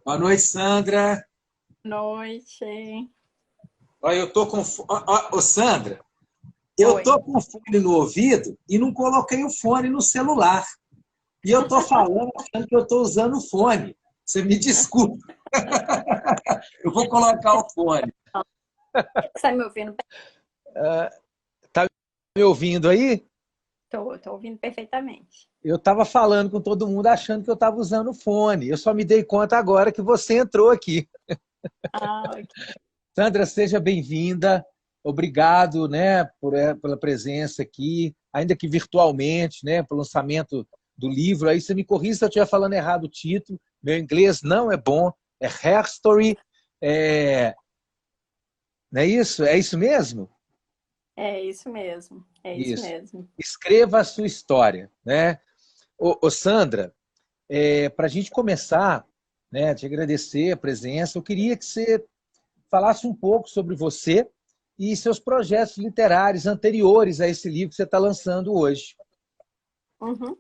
Boa noite, Sandra. Noite. Olha, eu tô com. Ô, Sandra, eu Oi. tô com fone no ouvido e não coloquei o fone no celular. E eu tô falando achando que eu tô usando o fone. Você me desculpa. Eu vou colocar o fone. Você está me ouvindo bem? Tá me ouvindo aí? Tô ouvindo perfeitamente. Eu estava falando com todo mundo achando que eu estava usando o fone. Eu só me dei conta agora que você entrou aqui. Ah, ok. Sandra, seja bem-vinda. Obrigado, né, pela presença aqui, ainda que virtualmente, né, pelo lançamento do livro. Aí você me corrija se eu estiver falando errado o título. Meu inglês não é bom. É Hair Story. Não é isso? É isso mesmo? É isso mesmo. É isso Isso. mesmo. Escreva a sua história, né? Ô, Sandra, para a gente começar, né, te agradecer a presença, eu queria que você falasse um pouco sobre você e seus projetos literários anteriores a esse livro que você está lançando hoje. Uhum,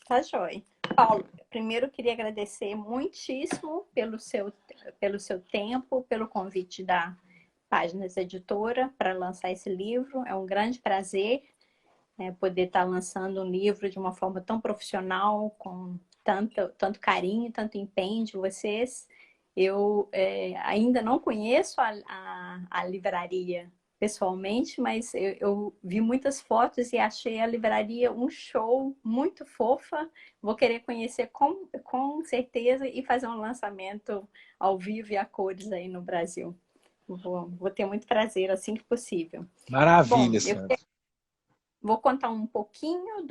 tá joia. Paulo, primeiro eu queria agradecer muitíssimo pelo seu tempo, pelo convite da Páginas Editora para lançar esse livro. É um grande prazer, poder estar lançando um livro de uma forma tão profissional, com tanto carinho, tanto empenho de vocês. Eu ainda não conheço a livraria pessoalmente, mas eu vi muitas fotos e achei a livraria um show muito fofa. Vou querer conhecer com certeza e fazer um lançamento ao vivo e a cores aí no Brasil. Vou ter muito prazer assim que possível. Bom, Maravilha, eu Sandra. vou contar um pouquinho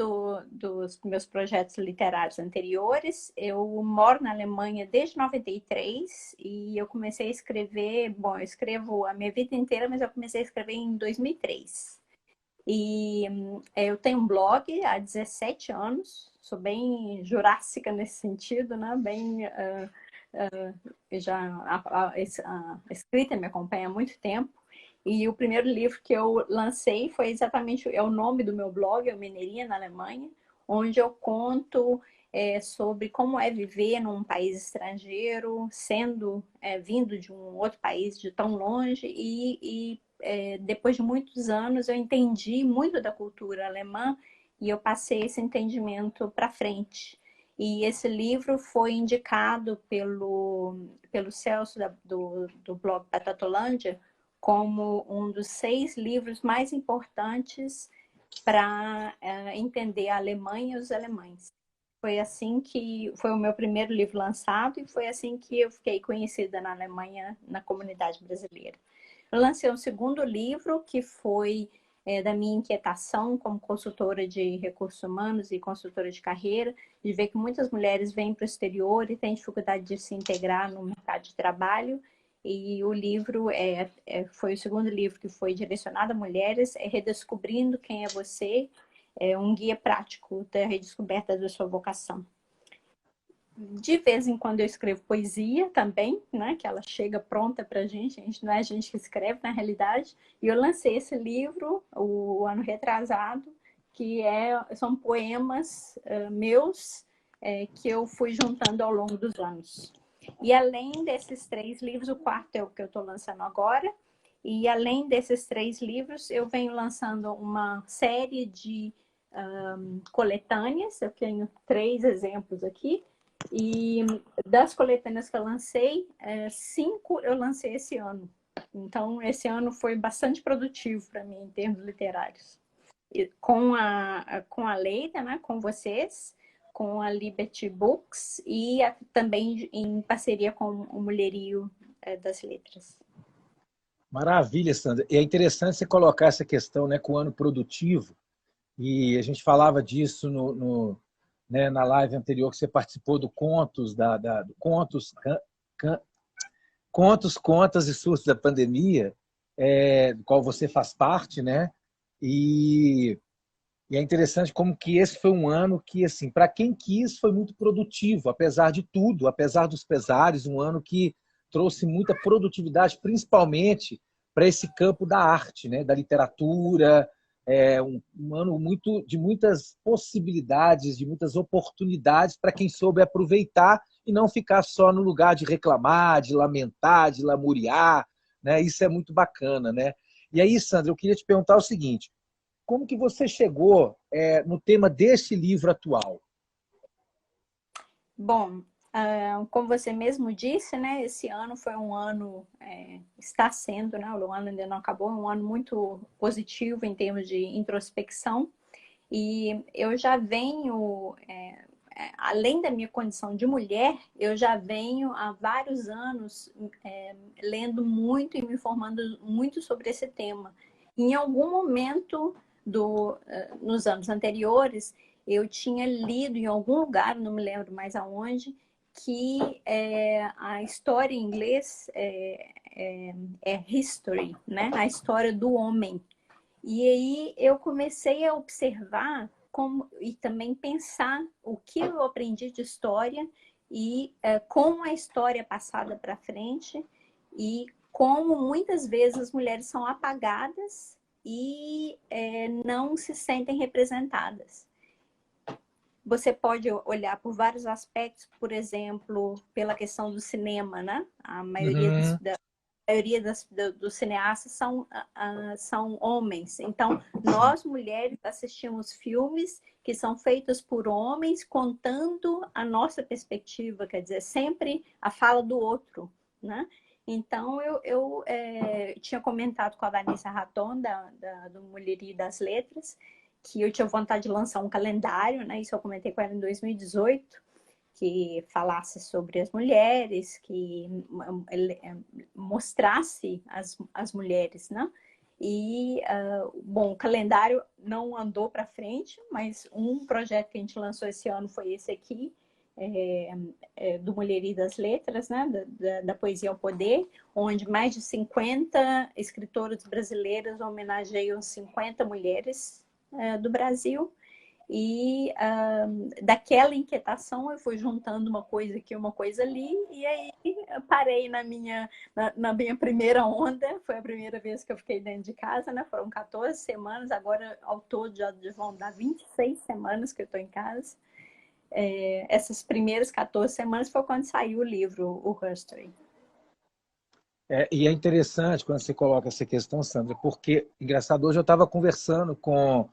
dos meus projetos literários anteriores. Eu moro na Alemanha desde 93 e eu comecei a escrever. Bom, eu escrevo a minha vida inteira, mas eu comecei a escrever em 2003. Eu tenho um blog há 17 anos, sou bem jurássica nesse sentido, né? Bem. Já a escrita me acompanha há muito tempo. E o primeiro livro que eu lancei foi exatamente o nome do meu blog, é o Mineirinha na Alemanha, onde eu conto sobre como é viver num país estrangeiro, vindo de um outro país de tão longe depois de muitos anos eu entendi muito da cultura alemã e eu passei esse entendimento para frente. E esse livro foi indicado pelo Celso do blog Patatolândia como um dos 6 livros mais importantes para entender a Alemanha e os alemães. Foi assim que foi o meu primeiro livro lançado e foi assim que eu fiquei conhecida na Alemanha, na comunidade brasileira. Eu lancei um segundo livro que foi da minha inquietação como consultora de recursos humanos e consultora de carreira, de ver que muitas mulheres vêm para o exterior e têm dificuldade de se integrar no mercado de trabalho. E o livro foi o segundo livro que foi direcionado a mulheres, Redescobrindo Quem é Você, um guia prático da redescoberta da sua vocação. De vez em quando eu escrevo poesia também, né? Que ela chega pronta para a gente não é a gente que escreve na realidade. E eu lancei esse livro o ano retrasado, que são poemas meus que eu fui juntando ao longo dos anos. E além desses 3 livros, o quarto é o que eu estou lançando agora. E além desses 3 livros, eu venho lançando uma série de coletâneas. Eu tenho 3 exemplos aqui. E das coletâneas que eu lancei, 5 eu lancei esse ano. Então, esse ano foi bastante produtivo para mim em termos literários. E com a Leida, né, com vocês, com a Liberty Books e também em parceria com o Mulherio das Letras. Maravilha, Sandra. E é interessante você colocar essa questão, né, com o ano produtivo. E a gente falava disso né, na live anterior que você participou do Contos, do Can- Contos, Contas e Surtos da Pandemia, do qual você faz parte, né? E, e é interessante como que esse foi um ano que, assim, para quem quis, foi muito produtivo, apesar de tudo, apesar dos pesares, um ano que trouxe muita produtividade, principalmente para esse campo da arte, né? Da literatura, um ano de muitas possibilidades, de muitas oportunidades para quem soube aproveitar e não ficar só no lugar de reclamar, de lamentar, de lamuriar, né? Isso é muito bacana, né? E aí, Sandra, eu queria te perguntar o seguinte, como que você chegou no tema desse livro atual? Bom, como você mesmo disse, né, esse ano foi um ano, está sendo, né, o ano ainda não acabou, um ano muito positivo em termos de introspecção. E eu já venho, além da minha condição de mulher, eu já venho há vários anos lendo muito e me informando muito sobre esse tema. Em algum momento nos anos anteriores, eu tinha lido em algum lugar, não me lembro mais aonde, que a história em inglês é history, né? A história do homem. E aí eu comecei a observar e também pensar o que eu aprendi de história e como a história é passada para frente e como muitas vezes as mulheres são apagadas e não se sentem representadas. Você pode olhar por vários aspectos, por exemplo, pela questão do cinema, né? A maioria dos cineastas são homens. Então, nós mulheres assistimos filmes que são feitos por homens contando a nossa perspectiva, quer dizer, sempre a fala do outro, né? Então, eu tinha comentado com a Vanessa Raton, do Mulherio das Letras, que eu tinha vontade de lançar um calendário, né? Isso eu comentei com ela em 2018, que falasse sobre as mulheres, que mostrasse as mulheres, né? E, bom, o calendário não andou para frente, mas um projeto que a gente lançou esse ano foi esse aqui, do Mulherio das Letras, né? Da Poesia ao Poder, onde mais de 50 escritoras brasileiras homenageiam 50 mulheres do Brasil. E daquela inquietação eu fui juntando uma coisa aqui, uma coisa ali, e aí eu parei na minha primeira onda. Foi a primeira vez que eu fiquei dentro de casa, né? Foram 14 semanas, agora ao todo já vão dar 26 semanas que eu estou em casa. Essas primeiras 14 semanas foi quando saiu o livro, o History. E é interessante quando você coloca essa questão, Sandra, porque, engraçado, hoje eu estava conversando com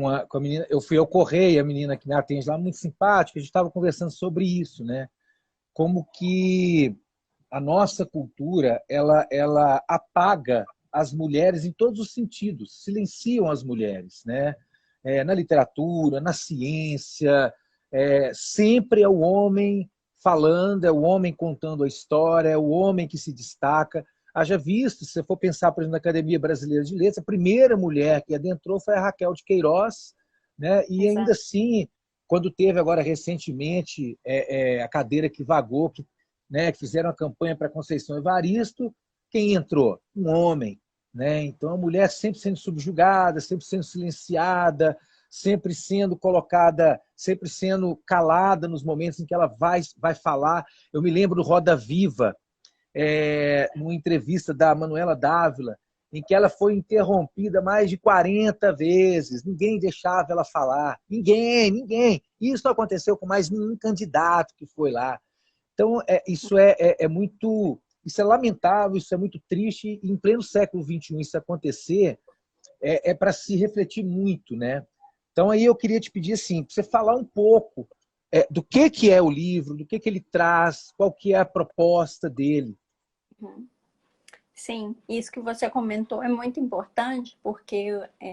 a menina, eu fui ao Correio, a menina que me atende lá, muito simpática, a gente estava conversando sobre isso, né? Como que a nossa cultura, ela apaga as mulheres em todos os sentidos, silenciam as mulheres, né? Na literatura, na ciência, sempre é o homem falando, é o homem contando a história, é o homem que se destaca. Haja visto, se você for pensar, por exemplo, na Academia Brasileira de Letras, a primeira mulher que adentrou foi a Raquel de Queiroz, né? E Exato. ainda assim, quando teve agora recentemente a cadeira que vagou, né, que fizeram a campanha para Conceição Evaristo, quem entrou? Um homem. Né? Então, a mulher sempre sendo subjugada, sempre sendo silenciada, sempre sendo colocada, sempre sendo calada nos momentos em que ela vai falar. Eu me lembro do Roda Viva, numa entrevista da Manuela Dávila, em que ela foi interrompida mais de 40 vezes, ninguém deixava ela falar, ninguém. Isso não aconteceu com mais nenhum candidato que foi lá. Então, isso isso é lamentável, isso é muito triste, e em pleno século XXI isso acontecer é para se refletir muito, né? Então, aí eu queria te pedir assim, para você falar um pouco do que é o livro, do que ele traz, qual que é a proposta dele. Sim, isso que você comentou é muito importante, porque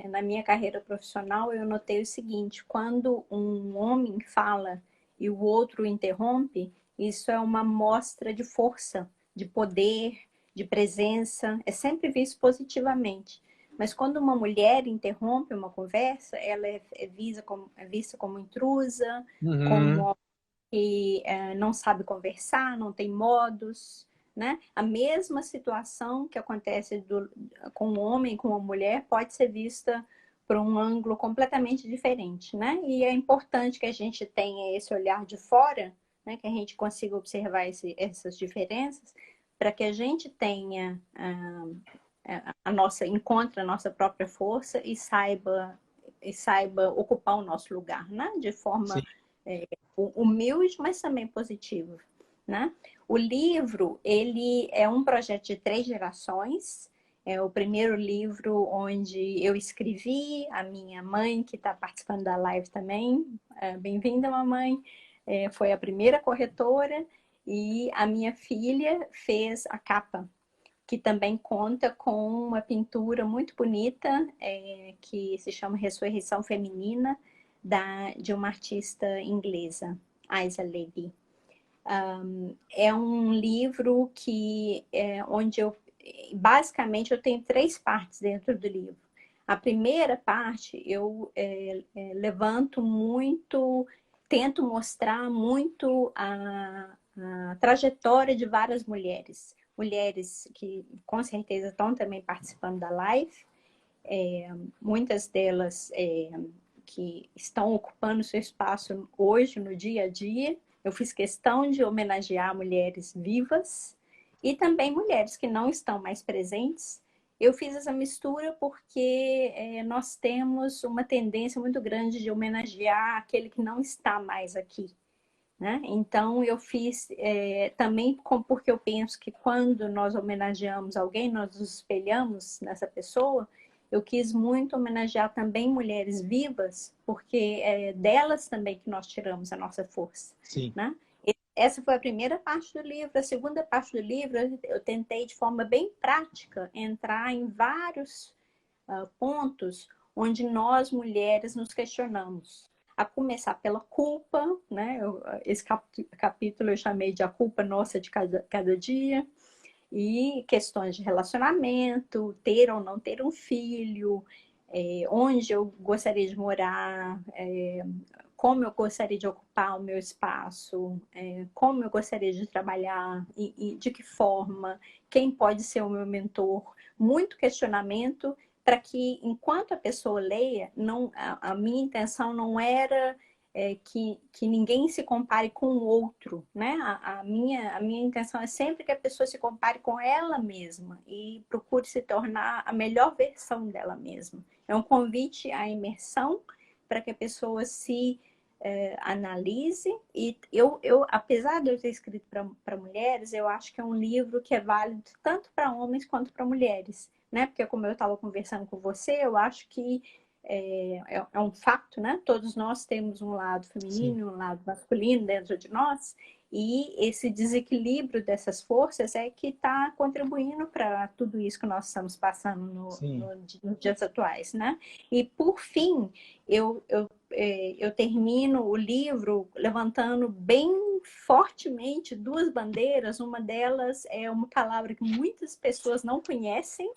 na minha carreira profissional eu notei o seguinte: quando um homem fala e o outro o interrompe, isso é uma mostra de força, de poder, de presença, é sempre visto positivamente. Mas quando uma mulher interrompe uma conversa, ela é vista como intrusa, Uhum. como que não sabe conversar, não tem modos, né? A mesma situação que acontece com um homem e com uma mulher pode ser vista por um ângulo completamente diferente, né? E é importante que a gente tenha esse olhar de fora, né? Que a gente consiga observar essas diferenças, para que a gente tenha encontre a nossa própria força e saiba ocupar o nosso lugar, né? De forma Sim. humilde, mas também positivo, né? O livro, ele é um projeto de 3 gerações. É o primeiro livro onde eu escrevi, a minha mãe, que está participando da live também, bem-vinda, mamãe, foi a primeira corretora, e a minha filha fez a capa, que também conta com uma pintura muito bonita, que se chama Ressurreição Feminina, de uma artista inglesa, Isa Levy. É um livro onde basicamente eu tenho 3 partes dentro do livro. A primeira parte eu levanto muito, tento mostrar muito a trajetória de várias mulheres. Mulheres que com certeza estão também participando da live, muitas delas que estão ocupando seu espaço hoje no dia a dia. Eu fiz questão de homenagear mulheres vivas e também mulheres que não estão mais presentes. Eu fiz essa mistura porque nós temos uma tendência muito grande de homenagear aquele que não está mais aqui, né? Então, eu fiz também porque eu penso que quando nós homenageamos alguém, nós nos espelhamos nessa pessoa. Eu quis muito homenagear também mulheres vivas, porque é delas também que nós tiramos a nossa força. Sim. Né? Essa foi a primeira parte do livro. A segunda parte do livro, eu tentei de forma bem prática entrar em vários pontos onde nós, mulheres, nos questionamos. A começar pela culpa, né? Esse capítulo eu chamei de A Culpa Nossa de Cada Dia. E questões de relacionamento, ter ou não ter um filho, onde eu gostaria de morar, como eu gostaria de ocupar o meu espaço, como eu gostaria de trabalhar e de que forma, quem pode ser o meu mentor. Muito questionamento para que, enquanto a pessoa leia, a minha intenção não era que ninguém se compare com o outro, né? A minha intenção é sempre que a pessoa se compare com ela mesma e procure se tornar a melhor versão dela mesma. É um convite à imersão para que a pessoa se analise. E apesar de eu ter escrito para mulheres, eu acho que é um livro que é válido tanto para homens quanto para mulheres, né? Porque como eu estava conversando com você, eu acho que é um fato, né? Todos nós temos um lado feminino e um lado masculino dentro de nós, e esse desequilíbrio dessas forças é que está contribuindo para tudo isso que nós estamos passando nos dias atuais, né? E por fim, eu termino o livro levantando bem fortemente 2 bandeiras. Uma delas é uma palavra que muitas pessoas não conhecem,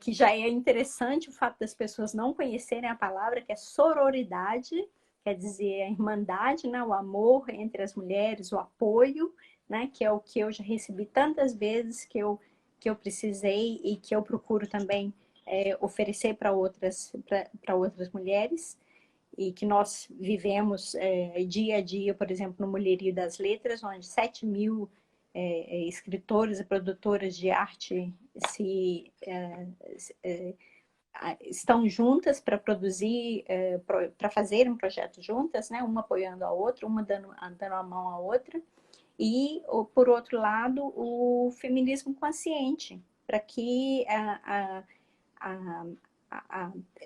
que já é interessante o fato das pessoas não conhecerem a palavra, que é sororidade, quer dizer a irmandade, né? O amor entre as mulheres, o apoio, né? Que é o que eu já recebi tantas vezes que eu precisei e que eu procuro também oferecer para outras mulheres, e que nós vivemos dia a dia, por exemplo, no Mulherio das Letras, onde 7.000 escritores e produtoras de arte estão juntas para produzir, para fazer um projeto juntas, né? Uma apoiando a outra, uma dando a mão à outra. E, por outro lado, o feminismo consciente, para que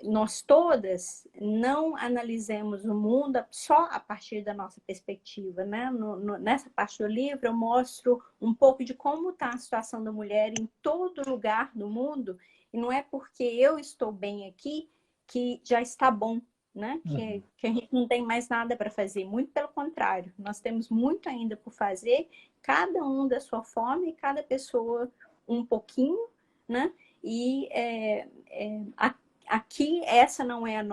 nós todas não analisemos o mundo só a partir da nossa perspectiva, né? Nessa parte do livro eu mostro um pouco de como está a situação da mulher em todo lugar do mundo, e não é porque eu estou bem aqui que já está bom, né? Que a gente não tem mais nada para fazer, muito pelo contrário, nós temos muito ainda por fazer, cada um da sua forma e cada pessoa um pouquinho, né? E aqui essa não é a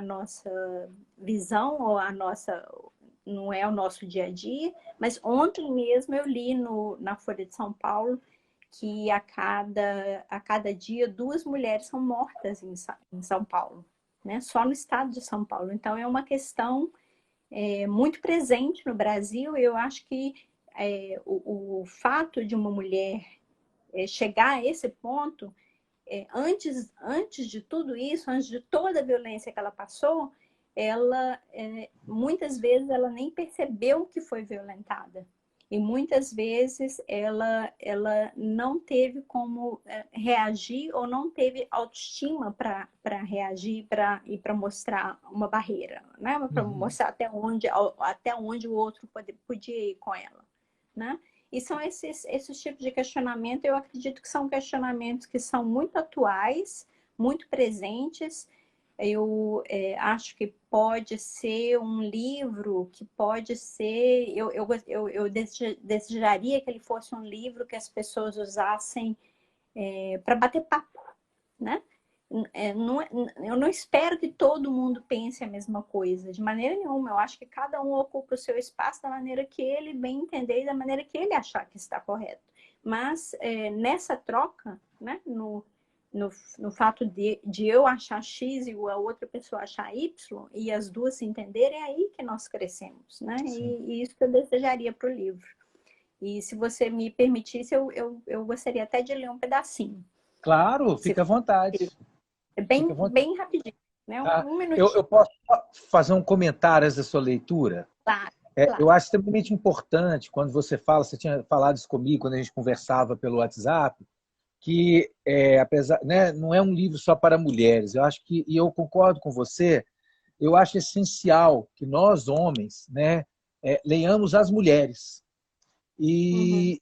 nossa visão, ou não é o nosso dia a dia, mas ontem mesmo eu li na Folha de São Paulo que a cada dia 2 mulheres são mortas em São Paulo, né? Só no estado de São Paulo. Então é uma questão muito presente no Brasil. Eu acho que o fato de uma mulher chegar a esse ponto, antes de tudo isso, antes de toda a violência que ela passou, ela, muitas vezes, ela nem percebeu que foi violentada. E muitas vezes ela não teve como reagir ou não teve autoestima para reagir e para mostrar uma barreira, né? Para mostrar até onde o outro podia ir com ela, né? E são esses tipos de questionamento, eu acredito que são questionamentos que são muito atuais, muito presentes. Eu acho que pode ser um livro que pode ser... Eu desejaria que ele fosse um livro que as pessoas usassem para bater papo, né? Eu não espero que todo mundo pense a mesma coisa, de maneira nenhuma. Eu acho que cada um ocupa o seu espaço da maneira que ele bem entender e da maneira que ele achar que está correto. Mas nessa troca, né, no fato de eu achar X e a outra pessoa achar Y, e as duas se entenderem, é aí que nós crescemos, né? E isso que eu desejaria para o livro. E se você me permitisse, eu gostaria até de ler um pedacinho. Claro, fica à vontade. É bem rapidinho, né? Um minutinho. Eu posso fazer um comentário antes da sua leitura? Claro. Eu acho extremamente importante, quando você fala, você tinha falado isso comigo, quando a gente conversava pelo WhatsApp, que apesar, né, não é um livro só para mulheres. Eu acho que, e eu concordo com você, eu acho essencial que nós, homens, né, leiamos as mulheres. E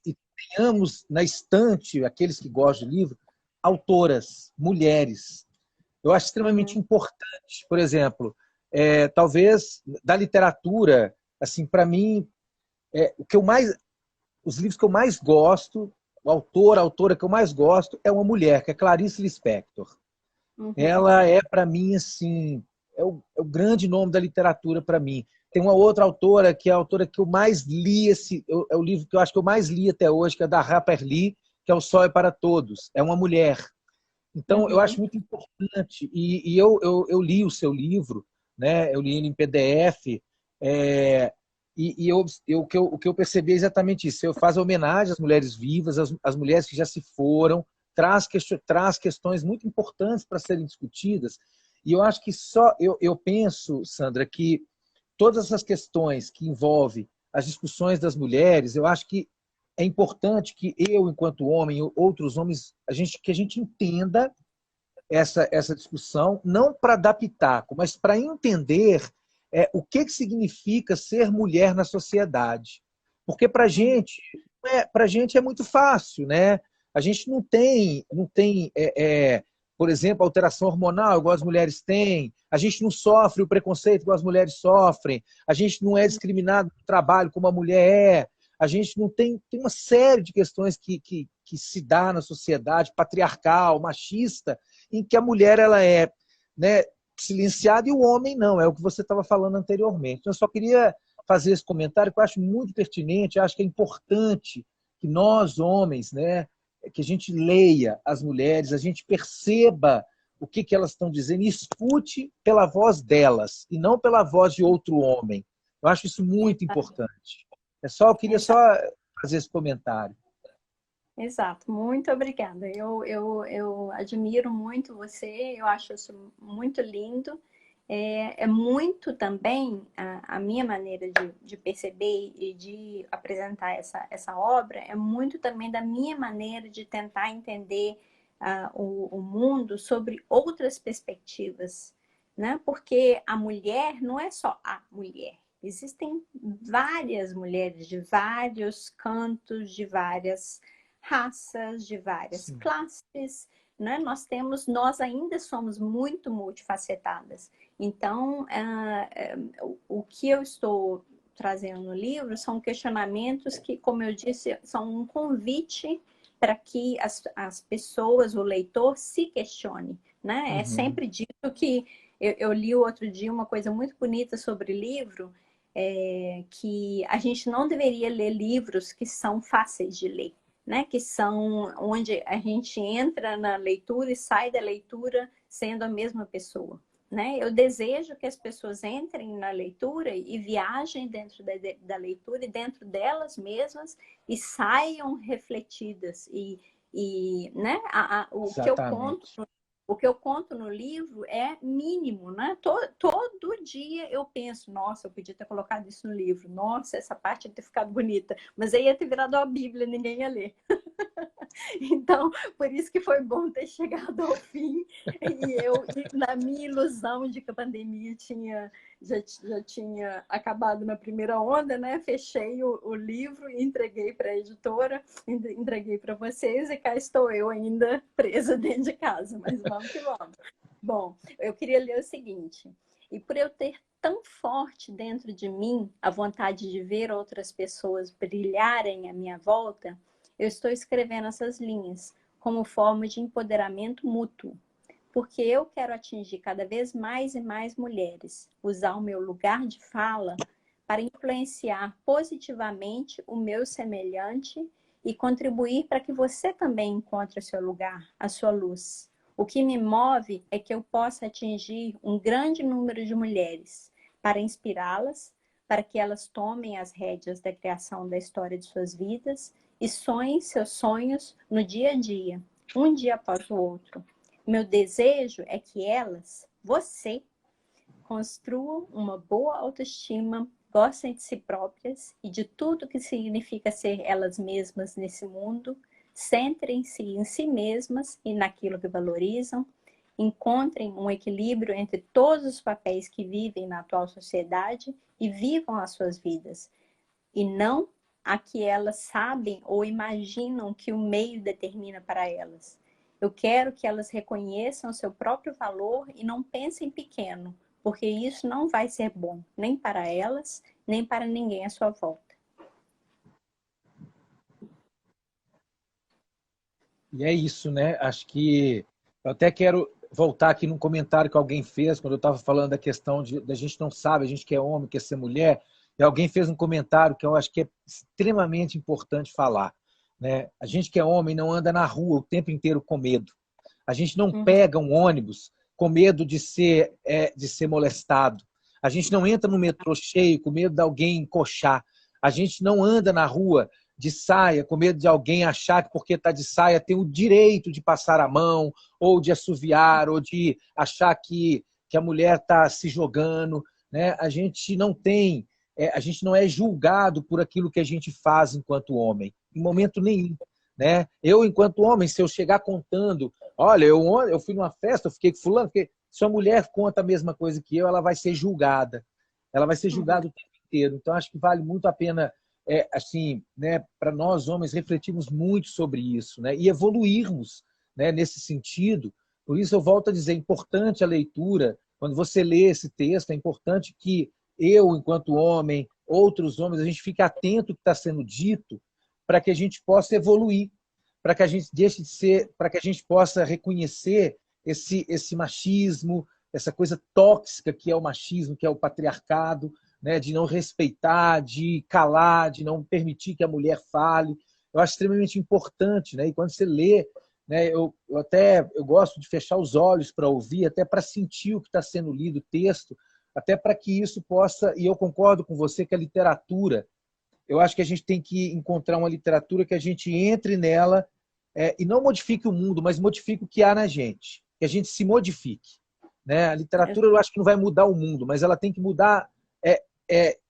tenhamos na estante, aqueles que gostam de livro, autoras, mulheres. Eu acho extremamente importante. Por exemplo, talvez da literatura, assim, para mim, os livros que eu mais gosto, o autor, a autora que eu mais gosto é uma mulher, que é Clarice Lispector. Ela é, para mim, assim, é o grande nome da literatura para mim. Tem uma outra autora, que é a autora que eu mais li, é o livro que eu acho que eu mais li até hoje, que é da Harper Lee, que é O Sol é para Todos. É uma mulher. Então, eu acho muito importante. E eu li o seu livro, né? Eu li ele em PDF, o que eu percebi é exatamente isso. Eu faço homenagem às mulheres vivas, às mulheres que já se foram, traz questões muito importantes para serem discutidas. E eu acho que eu penso, Sandra, que todas essas questões que envolvem as discussões das mulheres, eu acho que é importante que eu, enquanto homem, e outros homens, que a gente entenda essa discussão, não para dar pitaco, mas para entender o que significa ser mulher na sociedade. Porque para a gente é muito fácil, né? A gente não tem por exemplo, alteração hormonal, igual as mulheres têm. A gente não sofre o preconceito igual as mulheres sofrem. A gente não é discriminado no trabalho como a mulher é. A gente não tem uma série de questões que se dá na sociedade patriarcal, machista, em que a mulher ela é, né, silenciada e o homem não. É o que você estava falando anteriormente. Então, eu só queria fazer esse comentário que eu acho muito pertinente, eu acho que é importante que nós, homens, né, que a gente leia as mulheres, a gente perceba o que elas estão dizendo e escute pela voz delas e não pela voz de outro homem. Eu acho isso muito importante. Eu queria só fazer esse comentário. Exato, muito obrigada. Eu admiro muito você, eu acho isso muito lindo. É muito também a minha maneira de perceber e de apresentar essa obra, é muito também da minha maneira de tentar entender o mundo sobre outras perspectivas, né? Porque a mulher não é só a mulher. Existem várias mulheres de vários cantos, de várias raças, de várias classes, né? Nós ainda somos muito multifacetadas. Então, o que eu estou trazendo no livro são questionamentos que, como eu disse, são um convite para que as pessoas, o leitor, se questione, né? É sempre dito que... Eu li outro dia uma coisa muito bonita sobre livro, que a gente não deveria ler livros que são fáceis de ler, né? Que são onde a gente entra na leitura e sai da leitura sendo a mesma pessoa, né? Eu desejo que as pessoas entrem na leitura e viajem dentro da leitura e dentro delas mesmas e saiam refletidas. Né? O que eu conto O que eu conto no livro é mínimo, né? Todo dia eu penso, nossa, eu podia ter colocado isso no livro. Nossa, essa parte ia ter ficado bonita. Mas aí ia ter virado a Bíblia, ninguém ia ler. Então, por isso que foi bom ter chegado ao fim. E na minha ilusão de que a pandemia já tinha acabado na primeira onda, né? Fechei o livro e entreguei para a editora, entreguei para vocês, e cá estou eu ainda presa dentro de casa. Mas vamos que vamos. Bom, eu queria ler o seguinte. E por eu ter tão forte dentro de mim a vontade de ver outras pessoas brilharem à minha volta, eu estou escrevendo essas linhas como forma de empoderamento mútuo, porque eu quero atingir cada vez mais e mais mulheres, usar o meu lugar de fala para influenciar positivamente o meu semelhante e contribuir para que você também encontre o seu lugar, a sua luz. O que me move é que eu possa atingir um grande número de mulheres para inspirá-las, para que elas tomem as rédeas da criação da história de suas vidas e sonhem seus sonhos no dia a dia, um dia após o outro. Meu desejo é que elas, você, construam uma boa autoestima, gostem de si próprias e de tudo que significa ser elas mesmas nesse mundo, centrem-se em si mesmas e naquilo que valorizam, encontrem um equilíbrio entre todos os papéis que vivem na atual sociedade e vivam as suas vidas, e não a que elas sabem ou imaginam que o meio determina para elas. Eu quero que elas reconheçam seu próprio valor e não pensem pequeno, porque isso não vai ser bom, nem para elas, nem para ninguém à sua volta. E é isso, né? Acho que eu até quero voltar aqui num comentário que alguém fez quando eu estava falando da questão da gente não sabe, a gente quer homem, quer ser mulher, e alguém fez um comentário que eu acho que é extremamente importante falar, né? A gente que é homem não anda na rua o tempo inteiro com medo. A gente não pega um ônibus com medo de ser molestado. A gente não entra no metrô cheio com medo de alguém encoxar. A gente não anda na rua de saia, com medo de alguém achar que porque está de saia tem o direito de passar a mão, ou de assoviar, ou de achar que a mulher está se jogando. Né? A gente não tem, a gente não é julgado por aquilo que a gente faz enquanto homem, em momento nenhum. Né? Eu, enquanto homem, se eu chegar contando, olha, eu fui numa festa, eu fiquei com fulano, porque se a mulher conta a mesma coisa que eu, ela vai ser julgada. Ela vai ser julgada o tempo inteiro. Então, acho que vale muito a pena assim, né, para nós homens refletirmos muito sobre isso, né, e evoluirmos, né, nesse sentido. Por isso eu volto a dizer, é importante a leitura. Quando você lê esse texto, é importante que eu, enquanto homem, outros homens, a gente fique atento ao que está sendo dito, para que a gente possa evoluir, para que a gente deixe de ser, para que a gente possa reconhecer esse machismo, essa coisa tóxica que é o machismo, que é o patriarcado, né, de não respeitar, de calar, de não permitir que a mulher fale. Eu acho extremamente importante, né? E quando você lê, né, eu gosto de fechar os olhos para ouvir, até para sentir o que está sendo lido, o texto, até para que isso possa, e eu concordo com você que a literatura, eu acho que a gente tem que encontrar uma literatura que a gente entre nela e não modifique o mundo, mas modifique o que há na gente, que a gente se modifique. Né? A literatura eu acho que não vai mudar o mundo, mas ela tem que mudar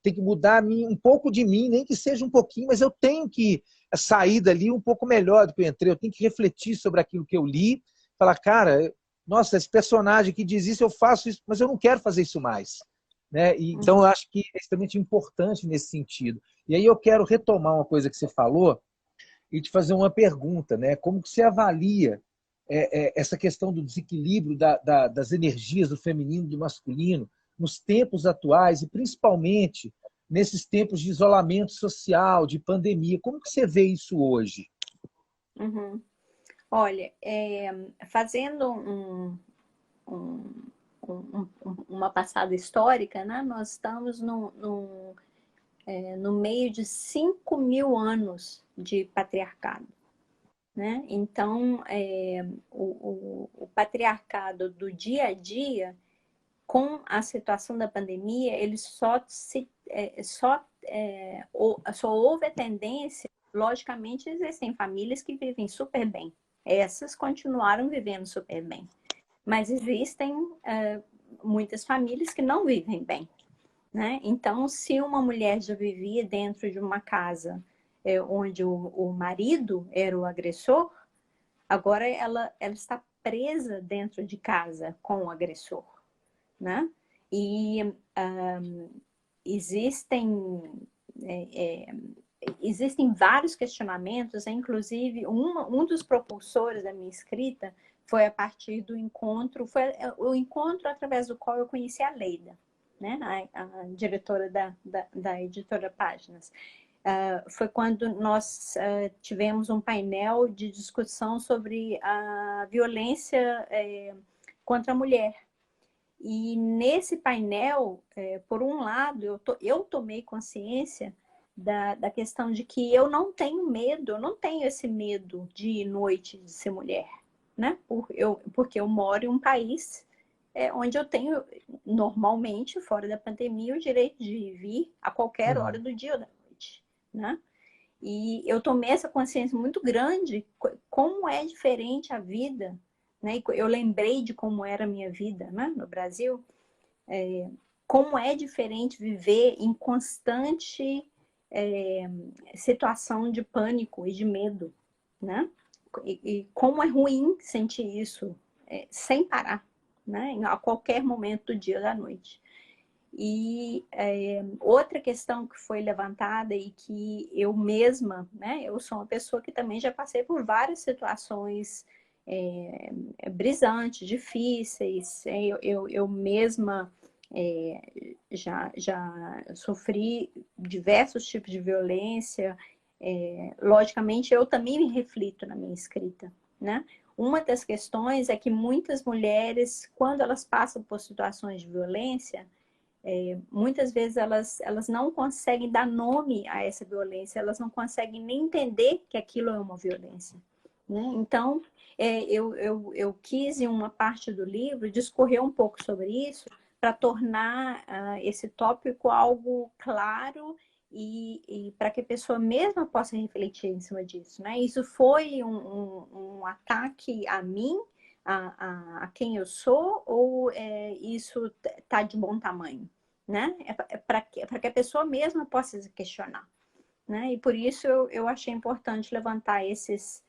tem que mudar um pouco de mim, nem que seja um pouquinho, mas eu tenho que sair dali um pouco melhor do que eu entrei. Eu tenho que refletir sobre aquilo que eu li, falar, cara, nossa, esse personagem que diz isso, eu faço isso, mas eu não quero fazer isso mais. Né? Então, eu acho que é extremamente importante nesse sentido. E aí eu quero retomar uma coisa que você falou e te fazer uma pergunta, né? Como que você avalia essa questão do desequilíbrio das energias do feminino e do masculino nos tempos atuais e principalmente nesses tempos de isolamento social, de pandemia? Como que você vê isso hoje? Uhum. Olha, fazendo uma passada histórica, né? Nós estamos no meio de 5.000 anos de patriarcado. Né? Então, o patriarcado do dia a dia, com a situação da pandemia, ele só houve a tendência. Logicamente, existem famílias que vivem super bem. Essas continuaram vivendo super bem. Mas existem muitas famílias que não vivem bem, né? Então, se uma mulher já vivia dentro de uma casa onde o marido era o agressor, agora ela está presa dentro de casa com o agressor, né? E existem, existem vários questionamentos, inclusive um dos propulsores da minha escrita foi a partir do encontro, foi o encontro através do qual eu conheci a Leida, né? A diretora da editora Páginas. Foi quando nós tivemos um painel de discussão sobre a violência contra a mulher. E nesse painel, por um lado, eu tomei consciência da questão de que eu não tenho medo, eu não tenho esse medo de noite de ser mulher, né? Porque eu moro em um país onde eu tenho, normalmente, fora da pandemia, o direito de vir a qualquer hora do dia ou da noite, né? E eu tomei essa consciência muito grande, como é diferente a vida, né? Eu lembrei de como era a minha vida, né? No Brasil, como é diferente viver em constante situação de pânico e de medo, né? E como é ruim sentir isso sem parar, né? A qualquer momento do dia ou da noite. E outra questão que foi levantada e que eu mesma, né, eu sou uma pessoa que também já passei por várias situações brisantes, difíceis, eu mesma já sofri diversos tipos de violência, logicamente eu também me reflito na minha escrita, né? Uma das questões é que muitas mulheres, quando elas passam por situações de violência, muitas vezes elas não conseguem dar nome a essa violência, elas não conseguem nem entender que aquilo é uma violência, né? Então, eu quis, em uma parte do livro, discorrer um pouco sobre isso, para tornar esse tópico algo claro e para que a pessoa mesma possa refletir em cima disso, né? Isso foi um ataque a mim, a quem eu sou, ou isso está de bom tamanho, né? Para que a pessoa mesma possa se questionar, né? E por isso eu achei importante levantar esses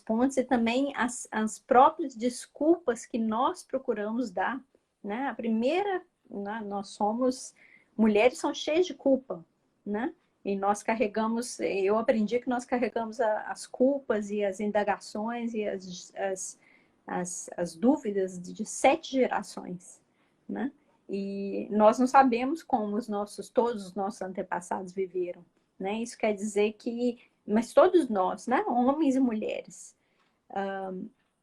pontos e também as próprias desculpas que nós procuramos dar, né? A primeira, né, nós somos mulheres, são cheias de culpa, né? E nós carregamos, eu aprendi que nós carregamos as culpas e as indagações e as dúvidas de 7 gerações, né? E nós não sabemos como todos os nossos antepassados viveram, né? Isso quer dizer que, mas todos nós, né? Homens e mulheres.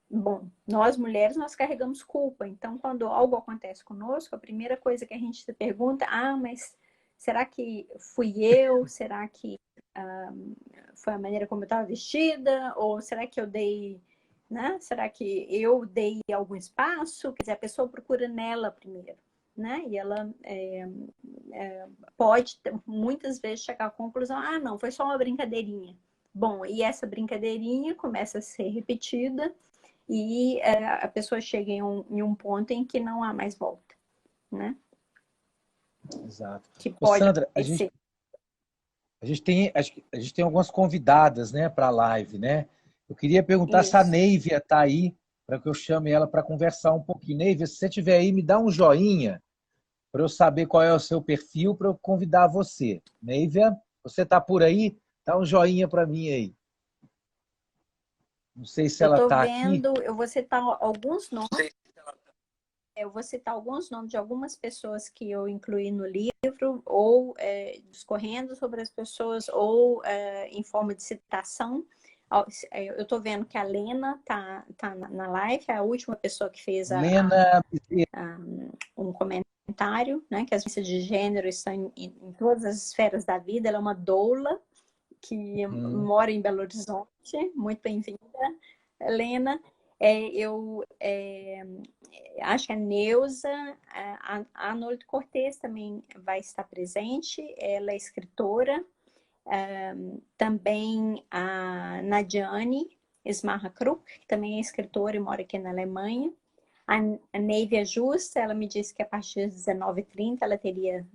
Bom, nós mulheres, nós carregamos culpa. Então, quando algo acontece conosco, a primeira coisa que a gente se pergunta, mas será que fui eu? Será que foi a maneira como eu estava vestida? Ou será que eu dei, né? Será que eu dei algum espaço? Quer dizer, a pessoa procura nela primeiro, né? E ela pode, muitas vezes, chegar à conclusão, não, foi só uma brincadeirinha. Bom, e essa brincadeirinha começa a ser repetida e a pessoa chega em um ponto em que não há mais volta, né? Exato. Que pode Sandra, acontecer. a gente tem algumas convidadas, né, para a live, né? Eu queria perguntar se a Isso. Neívia está aí, para que eu chame ela para conversar um pouquinho. Neívia, se você estiver aí, me dá um joinha para eu saber qual é o seu perfil, para eu convidar você. Neívia, você está por aí? Dá um joinha para mim aí. Não sei se Eu ela estou está aqui. vendo, eu vou citar alguns nomes. Eu vou citar alguns nomes de algumas pessoas que eu incluí no livro, ou discorrendo sobre as pessoas, ou em forma de citação. Eu estou vendo que a Lena tá na live, é a última pessoa que fez Lena um comentário, né? Que as violências de gênero estão em todas as esferas da vida. Ela é uma doula que mora em Belo Horizonte. Muito bem-vinda, Helena. Eu acho que a Neuza, a Norte Cortez também vai estar presente. Ela é escritora. Também a Nadiane Smarra Kruk, que também é escritora e mora aqui na Alemanha. A Neive é justa, ela me disse que a partir das 19h30 ela teria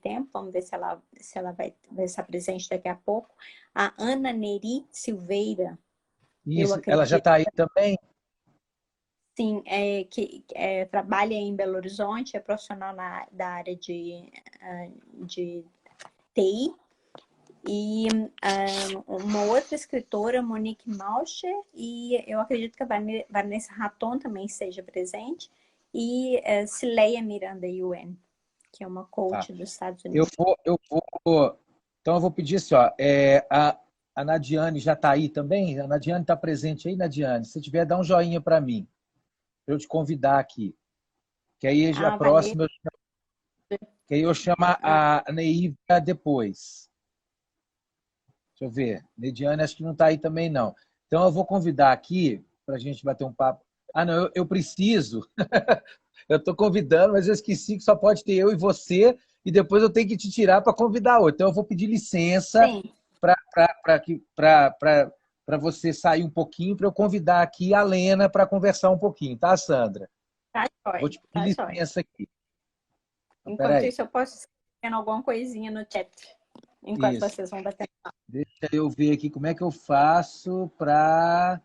tempo. Vamos ver se ela vai estar presente daqui a pouco. A Ana Neri Silveira, eu Isso, ela já acredito, está aí também? sim, que trabalha em Belo Horizonte, é profissional da área de TI. E uma outra escritora, Monique Malcher, e eu acredito que a Vanessa Raton também esteja presente, e Cileia Miranda Yuen, que é uma coach dos Estados Unidos. Então eu vou pedir assim, ó, a Nadiane já está aí também? A Nadiane está presente aí, Nadiane? Se tiver, dá um joinha para mim, para eu te convidar aqui. Que aí já próxima, que aí eu chamo a Neiva depois. Deixa eu ver. Nediane acho que não está aí também, não. Então, eu vou convidar aqui para a gente bater um papo. Ah, não, eu preciso. Eu estou convidando, mas eu esqueci que só pode ter eu e você, e depois eu tenho que te tirar para convidar outro. Então, eu vou pedir licença para você sair um pouquinho, para eu convidar aqui a Lena para conversar um pouquinho, tá, Sandra? Tá, vou te pedir licença aqui. Enquanto isso, eu posso escrever alguma coisinha no chat. Enquanto vocês vão bater. Deixa eu ver aqui como é que eu faço para...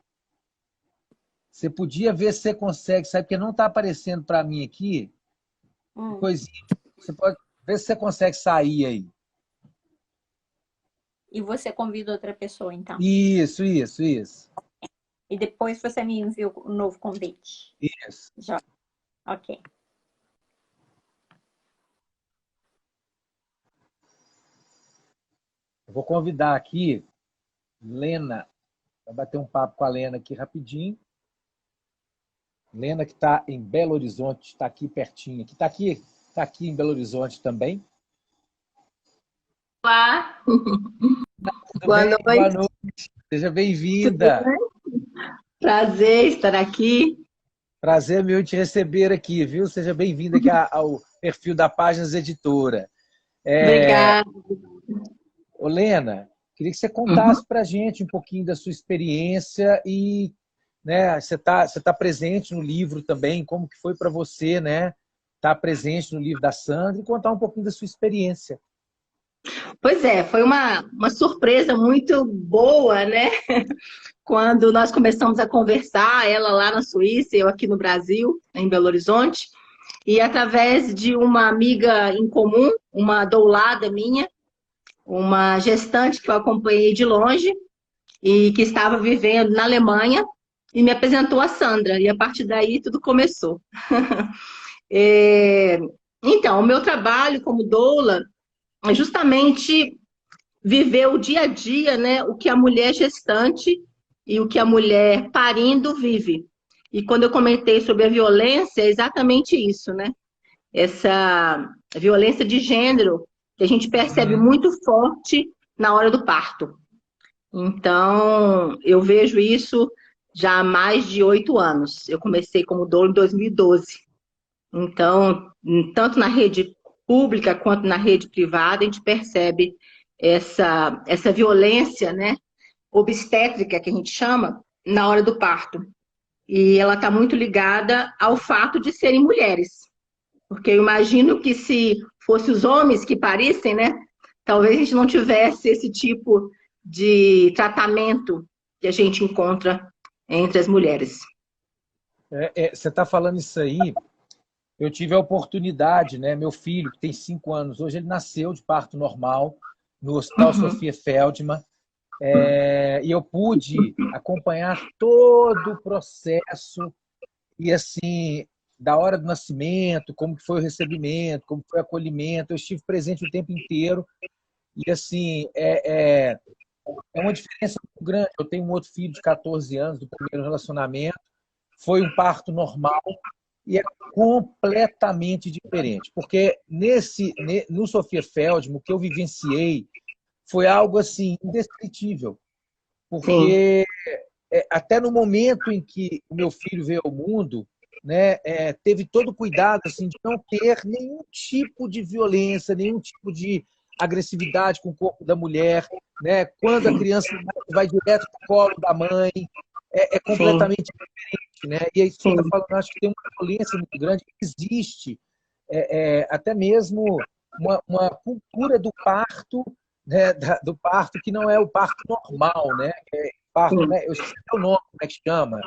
Você podia ver se você consegue, sabe? Porque não está aparecendo para mim aqui. Coisinha. Você pode ver se você consegue sair aí. E você convida outra pessoa, então? Isso. E depois você me envia um novo convite. Isso. Já. Ok. Eu vou convidar aqui Lena, para bater um papo com a Lena aqui rapidinho. Lena, que está em Belo Horizonte, está aqui pertinho. Está aqui em Belo Horizonte também. Olá! Boa noite. Seja bem-vinda. Prazer estar aqui. Prazer meu te receber aqui, viu? Seja bem-vinda aqui ao perfil da Páginas Editora. Obrigada. Ô, Lena, queria que você contasse para a gente um pouquinho da sua experiência e, né, você tá presente no livro também, como que foi para você, né, estar presente no livro da Sandra e contar um pouquinho da sua experiência. Pois é, foi uma surpresa muito boa, né? Quando nós começamos a conversar, ela lá na Suíça, eu aqui no Brasil, em Belo Horizonte, e através de uma amiga em comum, uma doulada minha, uma gestante que eu acompanhei de longe e que estava vivendo na Alemanha, e me apresentou a Sandra, e a partir daí tudo começou. Então, o meu trabalho como doula é justamente viver o dia a dia, né? O que a mulher gestante e o que a mulher parindo vive. E quando eu comentei sobre a violência, é exatamente isso, né? Essa violência de gênero que a gente percebe muito forte na hora do parto. Então, eu vejo isso já há mais de 8 anos. Eu comecei como doula em 2012. Então, tanto na rede pública quanto na rede privada, a gente percebe essa violência, né, obstétrica, que a gente chama, na hora do parto. E ela está muito ligada ao fato de serem mulheres. Porque eu imagino que se fossem os homens que parissem, né, talvez a gente não tivesse esse tipo de tratamento que a gente encontra entre as mulheres. Você está falando isso aí, eu tive a oportunidade, né? Meu filho, que tem 5 anos, hoje ele nasceu de parto normal no Hospital Sofia Feldman, e eu pude acompanhar todo o processo e, assim, da hora do nascimento, como que foi o recebimento, como foi o acolhimento, eu estive presente o tempo inteiro e, assim, é uma diferença muito grande. Eu tenho um outro filho de 14 anos, do primeiro relacionamento, foi um parto normal e é completamente diferente, porque no Sofia Feldman, o que eu vivenciei foi algo assim indescritível, porque até no momento em que o meu filho veio ao mundo, né, teve todo o cuidado assim, de não ter nenhum tipo de violência, nenhum tipo de agressividade com o corpo da mulher, né? Quando a criança vai direto para o colo da mãe, é completamente diferente. né? E aí você está Sim. falando, acho que tem uma violência muito grande, existe até mesmo uma cultura do parto, né? Do parto que não é o parto normal, né? Parto, Sim. né? Eu esqueci o nome, como é que chama?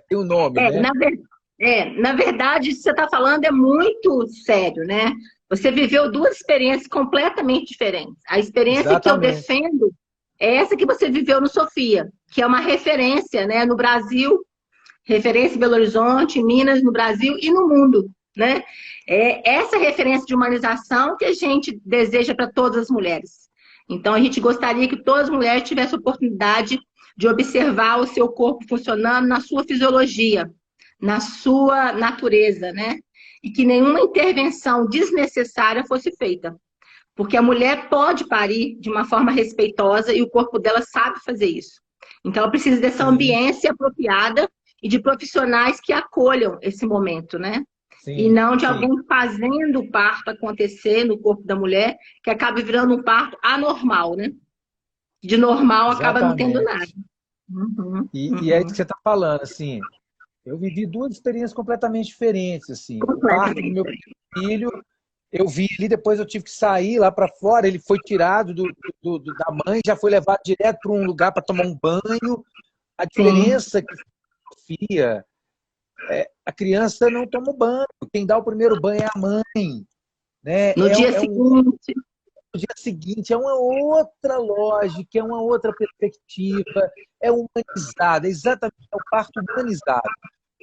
Tem um nome, É, né? na verdade, isso que você está falando é muito sério, né? Você viveu duas experiências completamente diferentes. A experiência que eu Exatamente. defendo é essa que você viveu no Sofia, que é uma referência, né, no Brasil, referência em Belo Horizonte, Minas, no Brasil e no mundo, né? É essa referência de humanização que a gente deseja para todas as mulheres. Então, a gente gostaria que todas as mulheres tivessem a oportunidade de observar o seu corpo funcionando na sua fisiologia, na sua natureza, né? E que nenhuma intervenção desnecessária fosse feita. Porque a mulher pode parir de uma forma respeitosa e o corpo dela sabe fazer isso. Então, ela precisa dessa Sim, ambiência apropriada e de profissionais que acolham esse momento, né? E sim, não de sim. alguém fazendo o parto acontecer no corpo da mulher, que acaba virando um parto anormal, né? De normal acaba não tendo nada. Exatamente. Uhum, E é isso que uhum. você está falando, assim. Eu vivi duas experiências completamente diferentes, assim. O parto do meu Completamente. filho, eu vi ali, depois eu tive que sair lá para fora, ele foi tirado da mãe, já foi levado direto para um lugar para tomar um banho. A Sim. diferença que Sofia, a criança não toma banho, quem dá o primeiro banho é a mãe, né? No dia seguinte, No dia seguinte, é uma outra lógica, é uma outra perspectiva, é humanizada, exatamente, é o parto humanizado.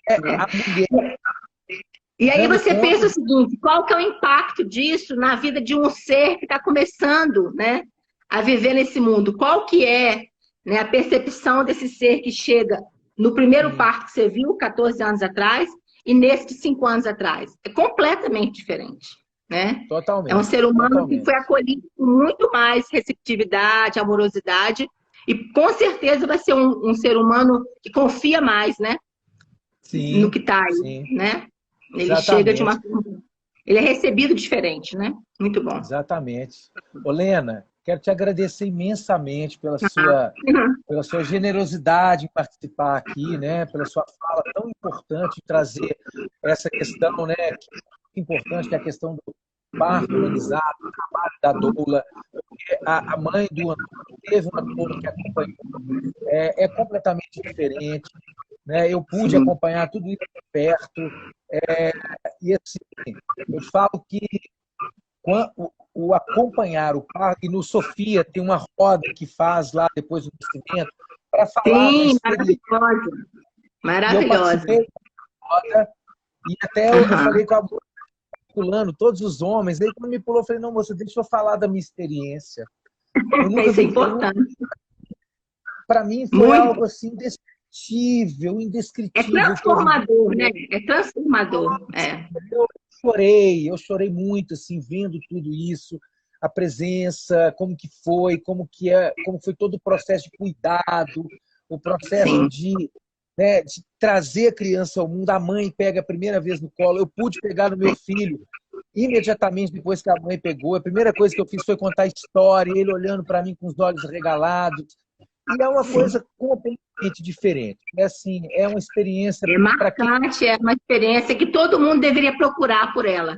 É né? a mulher E aí dando você conta pensa o seguinte, qual que é o impacto disso na vida de um ser que está começando, né, a viver nesse mundo? Qual que é, né, a percepção desse ser que chega no primeiro sim, parto que você viu, 14 anos atrás, e nesse de 5 anos atrás? É completamente diferente, né? É um totalmente, ser humano que foi totalmente. acolhido com muito mais receptividade, amorosidade, e com certeza vai ser um ser humano que confia mais, né, no Sim, que está aí, sim, né? Ele chega de exatamente, uma. Ele é recebido diferente, né? Muito bom. exatamente. Olena, quero te agradecer imensamente Ah, pela sua generosidade em participar aqui, né? Pela sua fala tão importante de trazer essa questão, né? Que é importante, que é a questão do parto humanizado, do trabalho da doula. A mãe do Antônio teve uma doula que acompanhou, é completamente diferente, né? Eu pude sim, acompanhar tudo isso de perto, e assim, eu falo que o acompanhar o parto, e no Sofia tem uma roda que faz lá depois do nascimento, para falar da sim, experiência. maravilhosa. E eu Maravilhosa. participei da roda, e até eu Aham. falei com a moça, pulando, todos os homens, aí quando me pulou, eu falei, não, moça, deixa eu falar da minha experiência. Eu nunca Isso é vi, importante. para mim foi Muito. algo assim indescritível, É indescritível que eu vivi. transformador, né? É transformador. É. Eu chorei muito assim vendo tudo isso, a presença, como que foi, como foi todo o processo de cuidado, o processo Sim. de trazer a criança ao mundo. A mãe pega a primeira vez no colo, eu pude pegar no meu filho imediatamente depois que a mãe pegou. A primeira coisa que eu fiz foi contar a história, ele olhando para mim com os olhos regalados. E é uma Sim. coisa completamente diferente. É assim, é uma experiência É para quem marcante, é uma experiência que todo mundo deveria procurar por ela.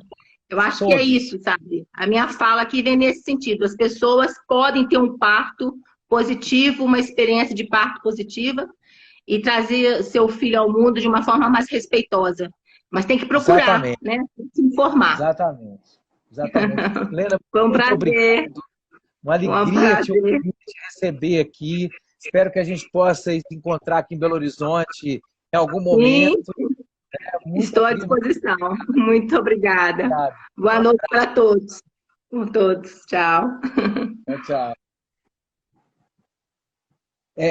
Eu acho que é todos. isso, sabe? A minha fala aqui vem nesse sentido. As pessoas podem ter um parto positivo, uma experiência de parto positiva e trazer seu filho ao mundo de uma forma mais respeitosa. Mas tem que procurar, Exatamente. né? Tem que se informar. Exatamente. Exatamente. Lena, Foi um muito obrigado. prazer, Uma um alegria te prazer. ouvir, te receber aqui. Espero que a gente possa se encontrar aqui em Belo Horizonte em algum momento. Sim, Muita estou à alegria, muito disposição. Muito obrigada. obrigado. Boa Um noite abraço. para todos. Com todos. Tchau. Tchau, tchau.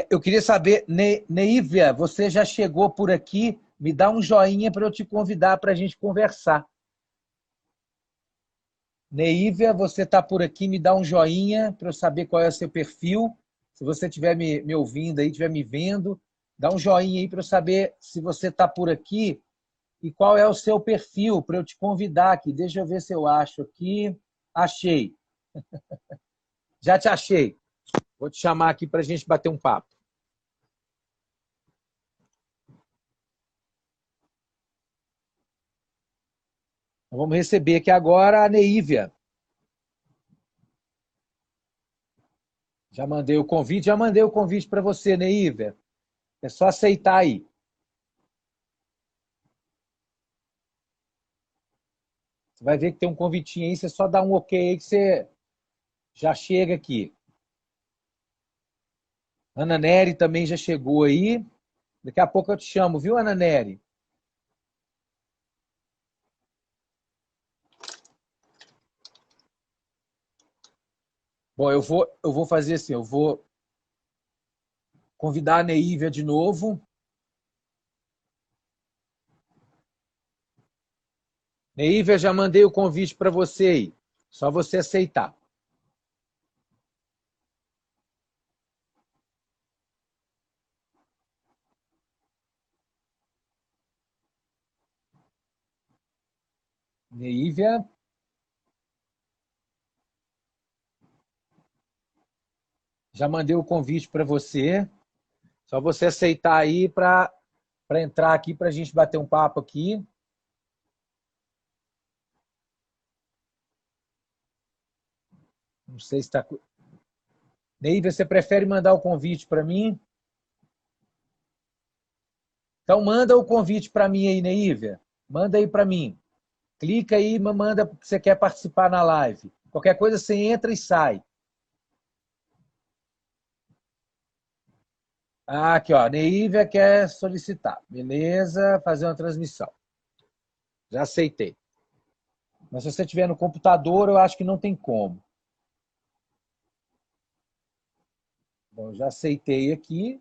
Eu queria saber, Neívia, você já chegou por aqui? Me dá um joinha para eu te convidar para a gente conversar. Neívia, você está por aqui, me dá um joinha para eu saber qual é o seu perfil. Se você estiver me ouvindo aí, estiver me vendo, dá um joinha aí para eu saber se você está por aqui e qual é o seu perfil para eu te convidar aqui. Deixa eu ver se eu acho aqui. Achei. Já te achei. Vou te chamar aqui para a gente bater um papo. Vamos receber aqui agora a Neívia. Já mandei o convite para você, Neívia. É só aceitar aí. Você vai ver que tem um convitinho aí, você só dá um ok aí que você já chega aqui. Ana Nery também já chegou aí. Daqui a pouco eu te chamo, viu, Ana Nery? Bom, eu vou fazer assim, eu vou convidar a Neívia de novo. Neívia, já mandei o convite para você aí. Só você aceitar. Neívia. Já mandei o convite para você. Só você aceitar aí para entrar aqui, para a gente bater um papo aqui. Não sei se está... Neívia, você prefere mandar o convite para mim? Então manda o convite para mim aí, Neívia. Manda aí para mim. Clica aí e manda que você quer participar na live. Qualquer coisa você entra e sai. Ah, aqui, ó. Neívia quer solicitar. Beleza, fazer uma transmissão. Já aceitei. Mas se você estiver no computador, eu acho que não tem como. Bom, já aceitei aqui.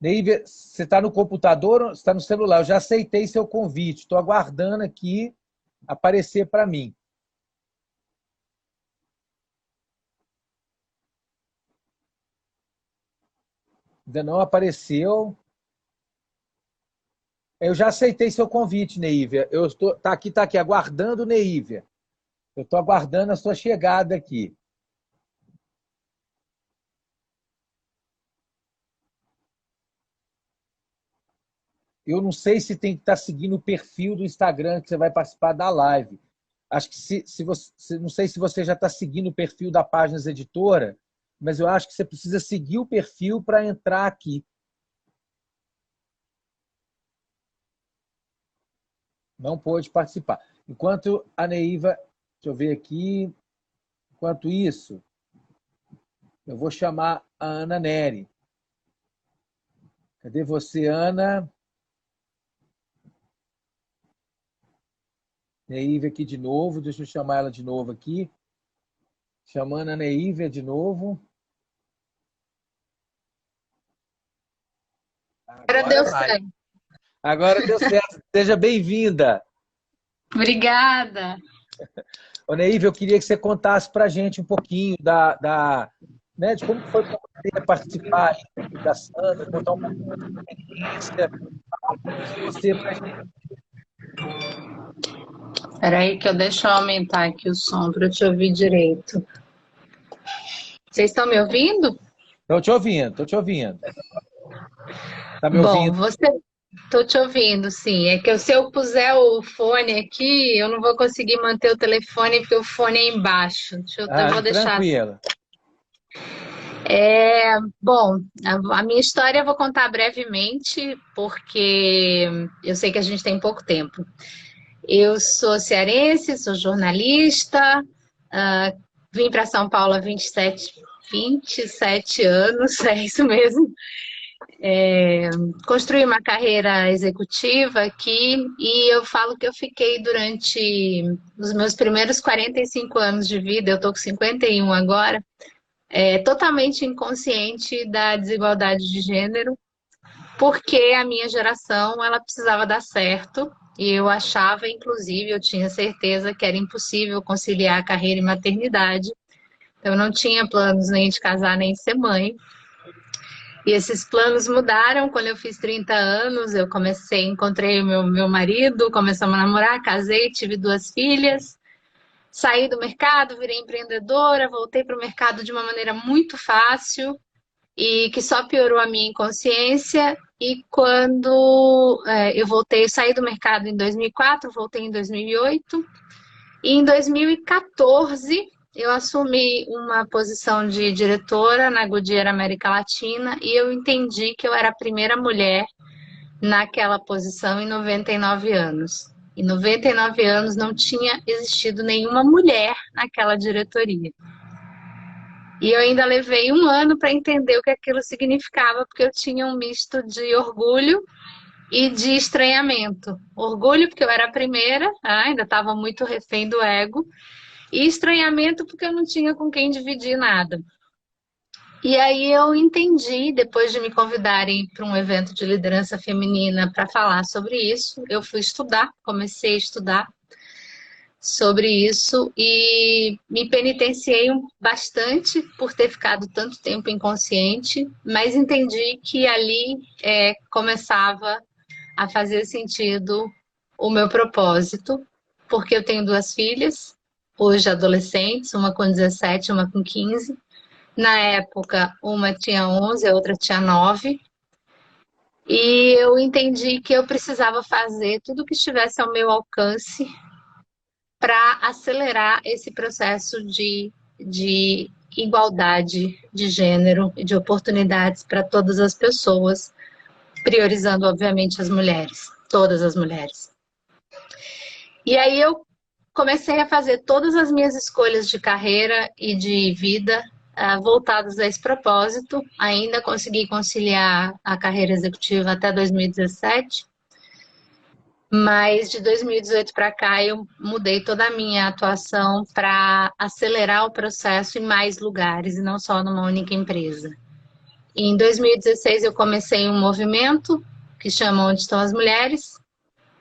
Neívia, você está no computador ou você está no celular? Eu já aceitei seu convite. Estou aguardando aqui aparecer para mim. Ainda não apareceu. Eu já aceitei seu convite, Neívia. Tá aqui, aguardando, Neívia. Eu estou aguardando a sua chegada aqui. Eu não sei se tem que estar seguindo o perfil do Instagram que você vai participar da live. Acho que se você, não sei se você já está seguindo o perfil da Páginas Editora, mas eu acho que você precisa seguir o perfil para entrar aqui. Não pôde participar. Enquanto a Neiva, deixa eu ver aqui, enquanto isso, eu vou chamar a Ana Nery. Cadê você, Ana? Neívia aqui de novo, deixa eu chamar ela de novo aqui. Chamando a Neívia de novo. Agora deu certo. Agora deu certo. Seja bem-vinda. Obrigada. Ô, Neívia, eu queria que você contasse para a gente um pouquinho né, de como foi para você participar da Sandra, contar um pouquinho da sua experiência, você para a gente. Espera aí que deixa eu aumentar aqui o som para eu te ouvir direito. Vocês estão me ouvindo? Estou te ouvindo. Está me ouvindo? Bom, estou te ouvindo, sim. É que se eu puser o fone aqui, eu não vou conseguir manter o telefone porque o fone é embaixo. Eu vou deixar. Tranquila. Bom, a minha história eu vou contar brevemente, porque eu sei que a gente tem pouco tempo. Eu sou cearense, sou jornalista, vim para São Paulo há 27 anos, é isso mesmo. Construí uma carreira executiva aqui e eu falo que eu fiquei durante os meus primeiros 45 anos de vida, eu estou com 51 agora, totalmente inconsciente da desigualdade de gênero, porque a minha geração ela precisava dar certo e eu achava, inclusive, eu tinha certeza que era impossível conciliar carreira e maternidade. Então, eu não tinha planos nem de casar nem de ser mãe. E esses planos mudaram quando eu fiz 30 anos. Eu encontrei o meu marido, começamos a namorar, casei, tive 2 filhas. Saí do mercado, virei empreendedora, voltei para o mercado de uma maneira muito fácil e que só piorou a minha inconsciência. E quando eu voltei, eu saí do mercado em 2004, voltei em 2008. E em 2014, eu assumi uma posição de diretora na Goodyear América Latina e eu entendi que eu era a primeira mulher naquela posição em 99 anos. Em 99 anos não tinha existido nenhuma mulher naquela diretoria. E eu ainda levei um ano para entender o que aquilo significava, porque eu tinha um misto de orgulho e de estranhamento. Orgulho porque eu era a primeira, ainda estava muito refém do ego, e estranhamento porque eu não tinha com quem dividir nada. E aí eu entendi, depois de me convidarem para um evento de liderança feminina para falar sobre isso, eu fui estudar, comecei a estudar sobre isso e me penitenciei bastante por ter ficado tanto tempo inconsciente, mas entendi que ali começava a fazer sentido o meu propósito, porque eu tenho 2 filhas, hoje adolescentes, uma com 17, uma com 15. Na época, uma tinha 11, a outra tinha 9. E eu entendi que eu precisava fazer tudo o que estivesse ao meu alcance para acelerar esse processo de igualdade de gênero e de oportunidades para todas as pessoas, priorizando, obviamente, as mulheres, todas as mulheres. E aí eu comecei a fazer todas as minhas escolhas de carreira e de vida voltadas a esse propósito. Ainda consegui conciliar a carreira executiva até 2017, mas de 2018 para cá eu mudei toda a minha atuação para acelerar o processo em mais lugares e não só numa única empresa. E em 2016 eu comecei um movimento que chama Onde Estão as Mulheres,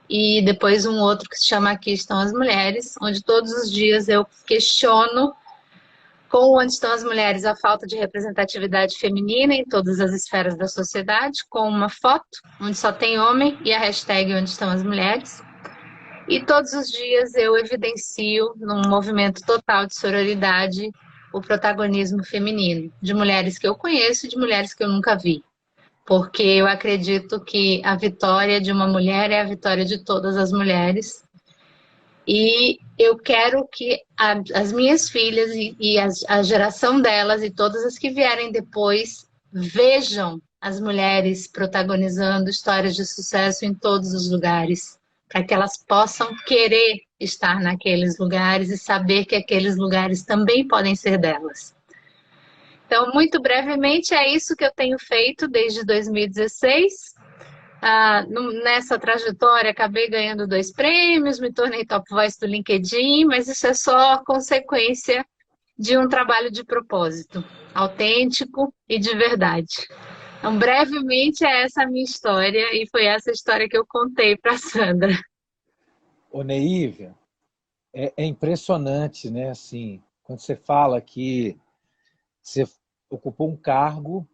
e depois um outro que se chama Aqui Estão as Mulheres, onde todos os dias eu questiono com Onde Estão as Mulheres a falta de representatividade feminina em todas as esferas da sociedade, com uma foto onde só tem homem e a hashtag Onde Estão as Mulheres. E todos os dias eu evidencio, num movimento total de sororidade, o protagonismo feminino, de mulheres que eu conheço e de mulheres que eu nunca vi. Porque eu acredito que a vitória de uma mulher é a vitória de todas as mulheres. E eu quero que as minhas filhas e a geração delas e todas as que vierem depois vejam as mulheres protagonizando histórias de sucesso em todos os lugares, para que elas possam querer estar naqueles lugares e saber que aqueles lugares também podem ser delas. Então, muito brevemente, é isso que eu tenho feito desde 2016. Nessa trajetória, acabei ganhando 2 prêmios, me tornei Top Voice do LinkedIn, mas isso é só consequência de um trabalho de propósito, autêntico e de verdade. Então, brevemente, é essa a minha história e foi essa história que eu contei para a Sandra. Ô, Neívia, é impressionante, né? Assim, quando você fala que você ocupou um cargo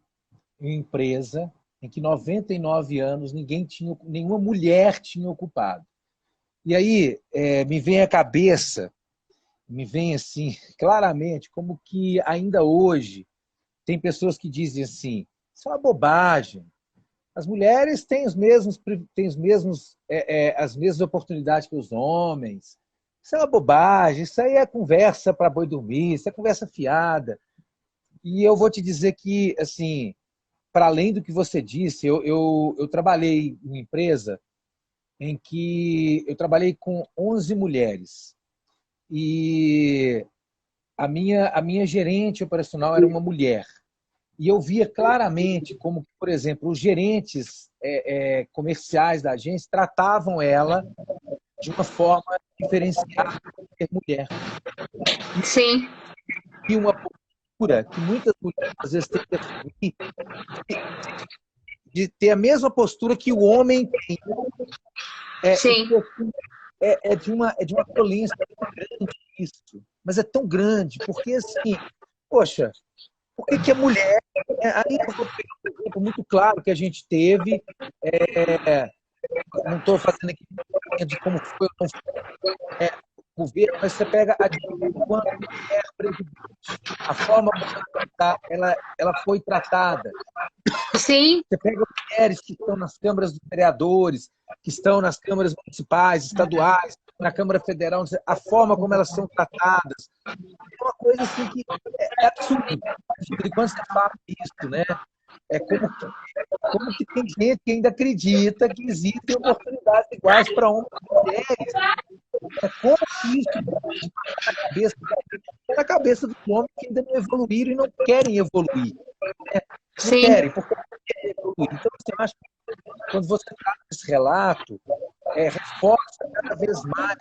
em uma empresa em que 99 anos nenhuma mulher tinha ocupado. E aí me vem à cabeça, me vem assim, claramente, como que ainda hoje tem pessoas que dizem assim, isso é uma bobagem, as mulheres têm as mesmas oportunidades que os homens, isso é uma bobagem, isso aí é conversa para boi dormir, isso é conversa fiada. E eu vou te dizer que, assim, para além do que você disse, eu trabalhei em uma empresa em que eu trabalhei com 11 mulheres. E a minha gerente operacional era uma mulher. E eu via claramente como, por exemplo, os gerentes comerciais da agência tratavam ela de uma forma diferenciada por ser mulher. Sim. E uma postura que muitas mulheres às vezes têm que assumir, de ter a mesma postura que o homem tem. Sim. É de uma violência tão grande isso. Mas é tão grande, porque assim, poxa, por que a mulher... Aí eu vou pegar um exemplo muito claro que a gente teve, não estou fazendo aqui de como foi o governo, mas você pega a quando mulher presidente, a forma como ela foi tratada. Sim. Você pega mulheres que estão nas câmaras dos vereadores, que estão nas câmaras municipais, estaduais, na Câmara Federal, a forma como elas são tratadas. É uma coisa assim que é absurdo. E quando você fala isso, né? É como que tem gente que ainda acredita que existem oportunidades iguais para homens e mulheres. É como que isso na cabeça dos homens que ainda não evoluíram e não querem evoluir. Né? Não Sim. querem, porque não querem evoluir. Então, assim, eu acho que quando você traz esse relato, reforça cada vez mais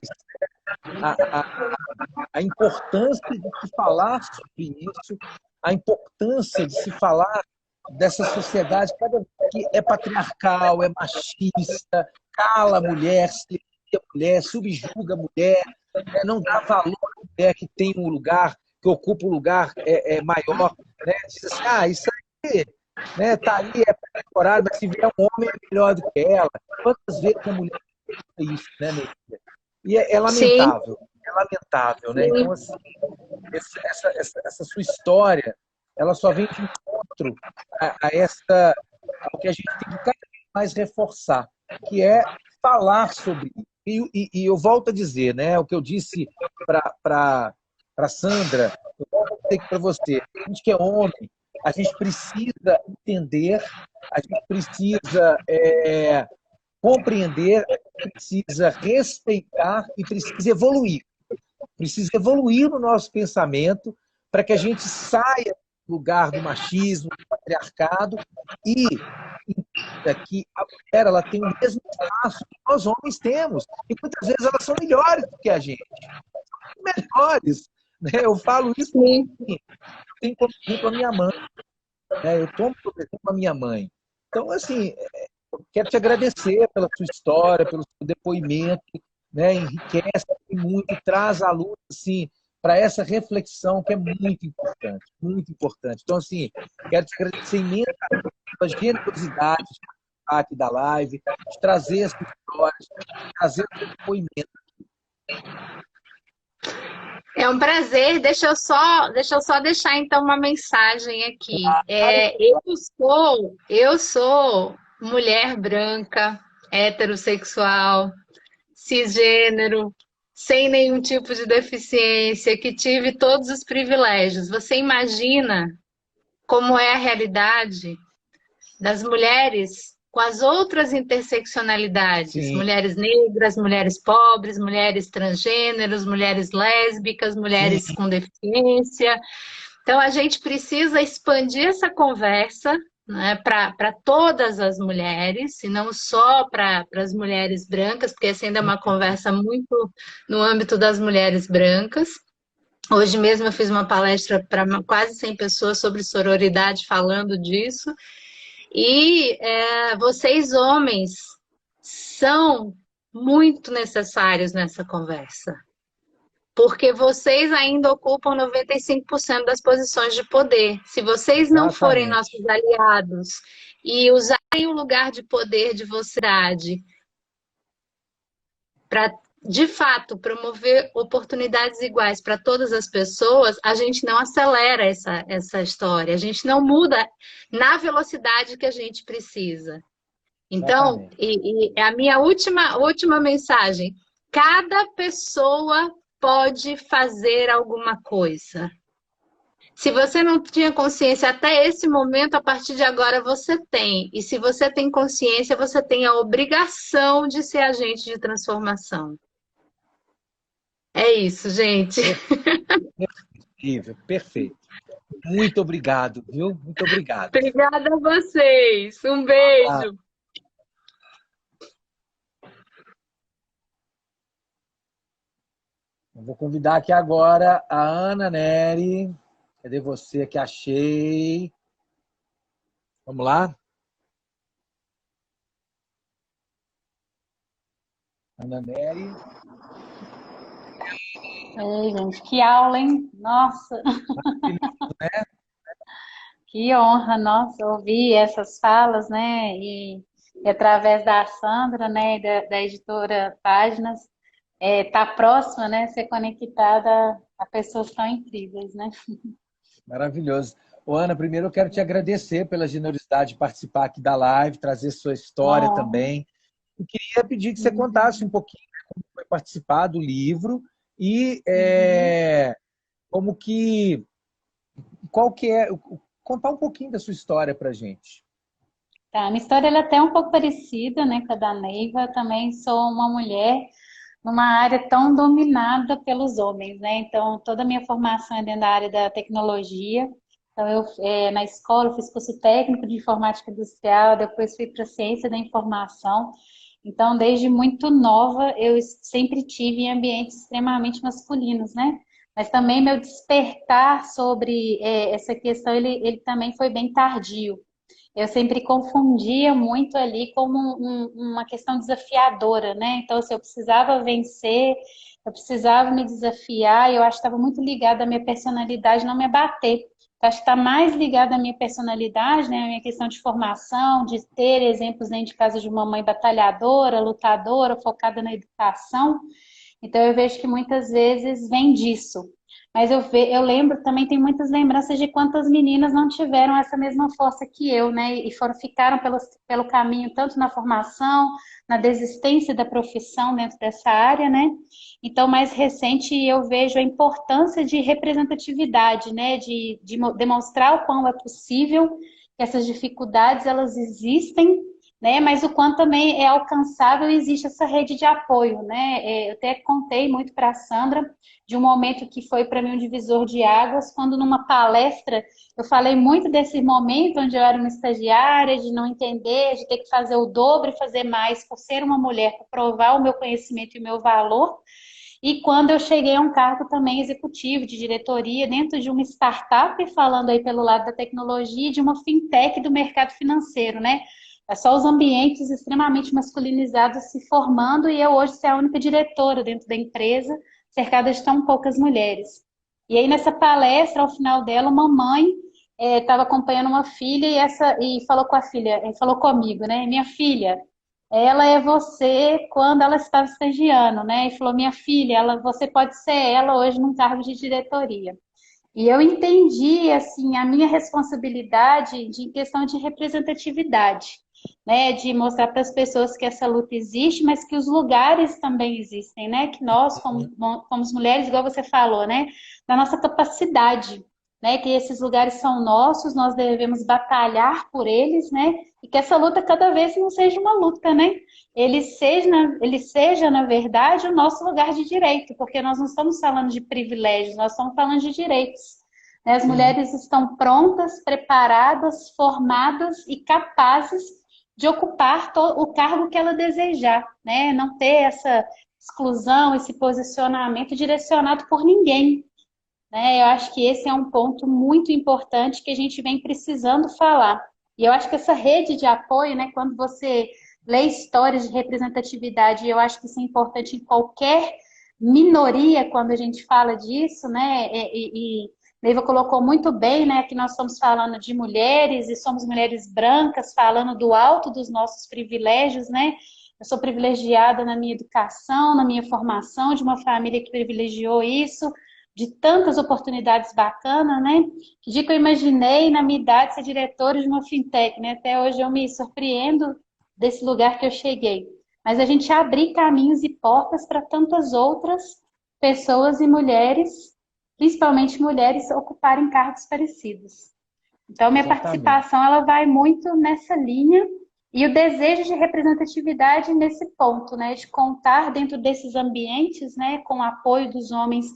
a importância de se falar sobre isso, a importância de se falar dessa sociedade cada vez que é patriarcal, é machista, cala a mulher, silencia a mulher, subjuga a mulher, não dá valor à mulher que tem um lugar, que ocupa um lugar maior. Né? Diz assim, isso aí tá ali, é temporário, mas se vier um homem é melhor do que ela. Quantas vezes a mulher faz isso, né, Neide? E é lamentável. Sim. É lamentável, né? Então, assim, essa sua história, ela só vem de encontro ao que a gente tem que cada vez mais reforçar, que é falar sobre isso. E eu volto a dizer, né, o que eu disse para Sandra, eu volto a dizer para você, a gente que é homem, a gente precisa entender, a gente precisa compreender, precisa respeitar e precisa evoluir. Precisa evoluir no nosso pensamento para que a gente saia do lugar do machismo, do patriarcado e entenda que a mulher ela tem o mesmo espaço que nós homens temos. E muitas vezes elas são melhores do que a gente. Melhores. Né? Eu falo isso porque eu tenho como exemplo a minha mãe. Né? Eu tomo como exemplo a minha mãe. Então, assim, eu quero te agradecer pela sua história, pelo seu depoimento, né? Enriquece muito, traz à luz assim, para essa reflexão que é muito importante, muito importante. Então, assim, quero te agradecer imensamente pela generosidade de participar aqui da live, de trazer essa história, de trazer o seu depoimento. É um prazer. Deixa eu só deixar então uma mensagem aqui. Eu sou mulher branca, heterossexual, cisgênero, sem nenhum tipo de deficiência, que tive todos os privilégios. Você imagina como é a realidade das mulheres com as outras interseccionalidades? Sim. Mulheres negras, mulheres pobres, mulheres transgêneros, mulheres lésbicas, mulheres com deficiência. Então, a gente precisa expandir essa conversa, né, para todas as mulheres, e não só para as mulheres brancas, porque essa ainda é uma conversa muito no âmbito das mulheres brancas. Hoje mesmo eu fiz uma palestra para quase 100 pessoas sobre sororidade, falando disso. E vocês, homens, são muito necessários nessa conversa. Porque vocês ainda ocupam 95% das posições de poder. Se vocês não forem nossos aliados e usarem o lugar de poder de vocês para, de fato, promover oportunidades iguais para todas as pessoas, a gente não acelera essa história, a gente não muda na velocidade que a gente precisa. Então, e a minha última mensagem, cada pessoa pode fazer alguma coisa. Se você não tinha consciência até esse momento, a partir de agora você tem. E se você tem consciência, você tem a obrigação de ser agente de transformação. É isso, gente. Perfeito. Muito obrigado, viu? Muito obrigado. Obrigada a vocês. Um beijo. Eu vou convidar aqui agora a Ana Nery. Cadê você que achei? Vamos lá? Ana Nery. Ei, gente, que aula, hein? Nossa! Que honra, nossa, ouvir essas falas, né? E através da Sandra, né, da editora Páginas, tá próxima, né? Ser conectada a pessoas tão incríveis, né? Maravilhoso. Ô, Ana, primeiro eu quero te agradecer pela generosidade de participar aqui da live, trazer sua história Oh. também. E queria pedir que você contasse um pouquinho como foi participar do livro e como que, qual que é, contar um pouquinho da sua história para a gente. Tá, a minha história ela é até um pouco parecida, né, com a da Neiva. Eu também sou uma mulher numa área tão dominada pelos homens, né? Então, toda a minha formação é dentro da área da tecnologia. Então, na escola, eu fiz curso técnico de informática industrial, depois fui para ciência da informação. Então, desde muito nova, eu sempre tive em ambientes extremamente masculinos, né? Mas também meu despertar sobre essa questão, ele também foi bem tardio. Eu sempre confundia muito ali como uma questão desafiadora, né? Então, se eu precisava vencer, eu precisava me desafiar, e eu acho que estava muito ligada à minha personalidade não me abater. Então, acho que está mais ligada à minha personalidade, né? A minha questão de formação, de ter exemplos dentro de casa de uma mãe batalhadora, lutadora, focada na educação. Então, eu vejo que muitas vezes vem disso. Mas eu lembro também, tem muitas lembranças de quantas meninas não tiveram essa mesma força que eu, né? E ficaram pelo caminho, tanto na formação, na desistência da profissão dentro dessa área, né? Então, mais recente, eu vejo a importância de representatividade, né? De demonstrar o quão é possível que essas dificuldades, elas existem, né? Mas o quanto também é alcançável e existe essa rede de apoio, né? Eu até contei muito para a Sandra de um momento que foi para mim um divisor de águas, quando numa palestra eu falei muito desse momento onde eu era uma estagiária, de não entender, de ter que fazer o dobro e fazer mais por ser uma mulher, para provar o meu conhecimento e o meu valor. E quando eu cheguei a um cargo também executivo, de diretoria, dentro de uma startup, falando aí pelo lado da tecnologia, de uma fintech do mercado financeiro, né? É só os ambientes extremamente masculinizados se formando e eu hoje ser a única diretora dentro da empresa, cercada de tão poucas mulheres. E aí nessa palestra, ao final dela, uma mãe estava acompanhando uma filha e falou com a filha, falou comigo, né? Minha filha, ela é você quando ela estava estagiando, né? E falou, minha filha, você pode ser ela hoje num cargo de diretoria. E eu entendi, assim, a minha responsabilidade em questão de representatividade, né? De mostrar para as pessoas que essa luta existe, mas que os lugares também existem, né? Que nós, como mulheres, igual você falou, né? Da nossa capacidade, né? Que esses lugares são nossos, nós devemos batalhar por eles, né? E que essa luta cada vez não seja uma luta, né? Ele seja, na verdade, o nosso lugar de direito, porque nós não estamos falando de privilégios, nós estamos falando de direitos. Né? As mulheres estão prontas, preparadas, formadas e capazes de ocupar o cargo que ela desejar, né? Não ter essa exclusão, esse posicionamento direcionado por ninguém. Né? Eu acho que esse é um ponto muito importante que a gente vem precisando falar. E eu acho que essa rede de apoio, né, quando você lê histórias de representatividade, eu acho que isso é importante em qualquer minoria quando a gente fala disso, né? E Neiva colocou muito bem, né, que nós estamos falando de mulheres e somos mulheres brancas, falando do alto dos nossos privilégios, né? Eu sou privilegiada na minha educação, na minha formação, de uma família que privilegiou isso, de tantas oportunidades bacanas, né? Que dia que eu imaginei, na minha idade, ser diretora de uma fintech, né? Até hoje eu me surpreendo desse lugar que eu cheguei. Mas a gente abrir caminhos e portas para tantas outras pessoas e mulheres, principalmente mulheres, ocuparem cargos parecidos. Então, minha participação ela vai muito nessa linha e o desejo de representatividade nesse ponto, né? De contar dentro desses ambientes, né? Com o apoio dos homens,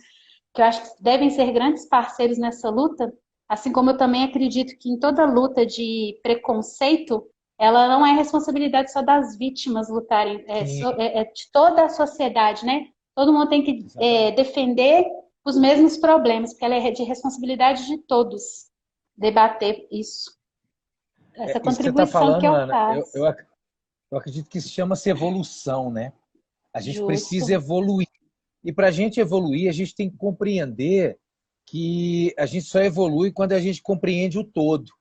que eu acho que devem ser grandes parceiros nessa luta, assim como eu também acredito que em toda luta de preconceito, ela não é responsabilidade só das vítimas lutarem, é de toda a sociedade, né? Todo mundo tem que defender os mesmos problemas, porque ela é de responsabilidade de todos debater isso. Essa contribuição que eu faço. Eu acredito que isso chama-se evolução, né? A gente precisa evoluir. E para a gente evoluir, a gente tem que compreender que a gente só evolui quando a gente compreende o todo.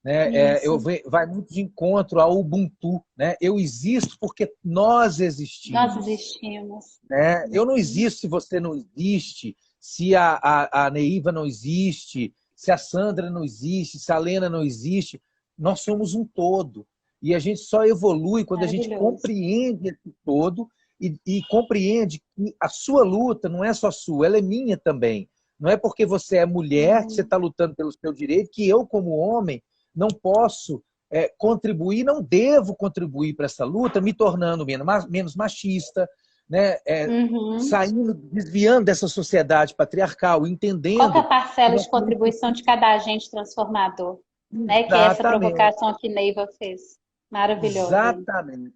Né? Vai muito de encontro ao Ubuntu. Né? Eu existo porque nós existimos. Nós existimos. Né? Eu não existo se você não existe, se a Neiva não existe, se a Sandra não existe, se a Lena não existe, nós somos um todo. E a gente só evolui quando a gente compreende esse todo e compreende que a sua luta não é só sua, ela é minha também. Não é porque você é mulher, que você está lutando pelo seu direito, que eu, como homem, não posso contribuir, não devo contribuir para essa luta, me tornando menos machista, né? Saindo, desviando dessa sociedade patriarcal, entendendo... Qual que é a parcela de contribuição de cada agente transformador? Né? Que é essa provocação que Neiva fez. Maravilhoso.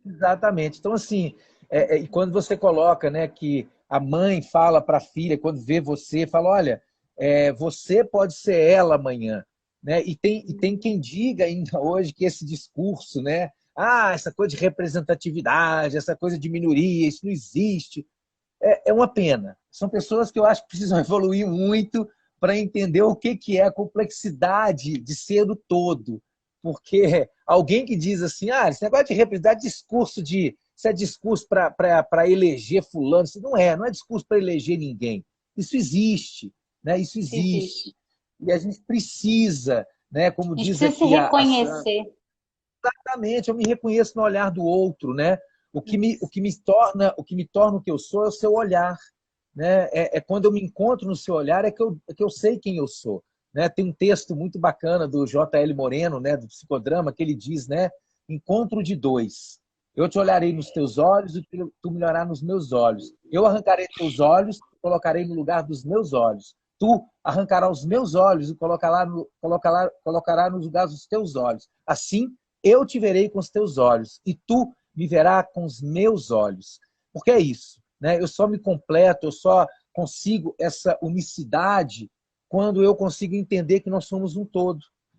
Exatamente. Então, assim, e quando você coloca, né, que a mãe fala para a filha, quando vê você, fala, olha, você pode ser ela amanhã. Né? E tem quem diga ainda hoje que esse discurso, né, essa coisa de representatividade, essa coisa de minoria, isso não existe. É uma pena. São pessoas que eu acho que precisam evoluir muito para entender o que é a complexidade de ser o todo. Porque alguém que diz assim, esse negócio de representatividade isso é discurso para eleger fulano, isso não é discurso para eleger ninguém. Isso existe, né? Isso existe. E a gente precisa, né? Como diz aqui, se reconhecer. Exatamente, eu me reconheço no olhar do outro, né? O que me torna o que eu sou é o seu olhar, né? Quando eu me encontro no seu olhar que eu sei quem eu sou. Né? Tem um texto muito bacana do J.L. Moreno, né, do psicodrama, que ele diz, né, encontro de dois. Eu te olharei nos teus olhos e tu me olharás nos meus olhos. Eu arrancarei teus olhos e colocarei no lugar dos meus olhos. Tu arrancarás os meus olhos e colocará no lugar dos teus olhos. Assim, eu te verei com os teus olhos e tu me verás com os meus olhos. Porque é isso. Né? Eu só me completo, eu só consigo essa unicidade quando eu consigo entender que nós somos um todo.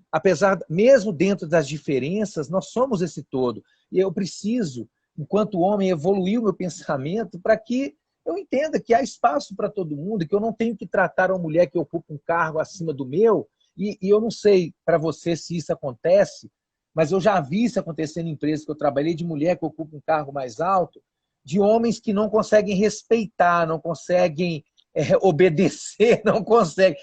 Apesar, mesmo dentro das diferenças, nós somos esse todo. E eu preciso, enquanto homem, evoluir o meu pensamento para que eu entenda que há espaço para todo mundo, que eu não tenho que tratar uma mulher que ocupa um cargo acima do meu. E eu não sei para você se isso acontece, mas eu já vi isso acontecer em empresas que eu trabalhei, de mulher que ocupa um cargo mais alto, de homens que não conseguem respeitar, não conseguem obedecer, não conseguem...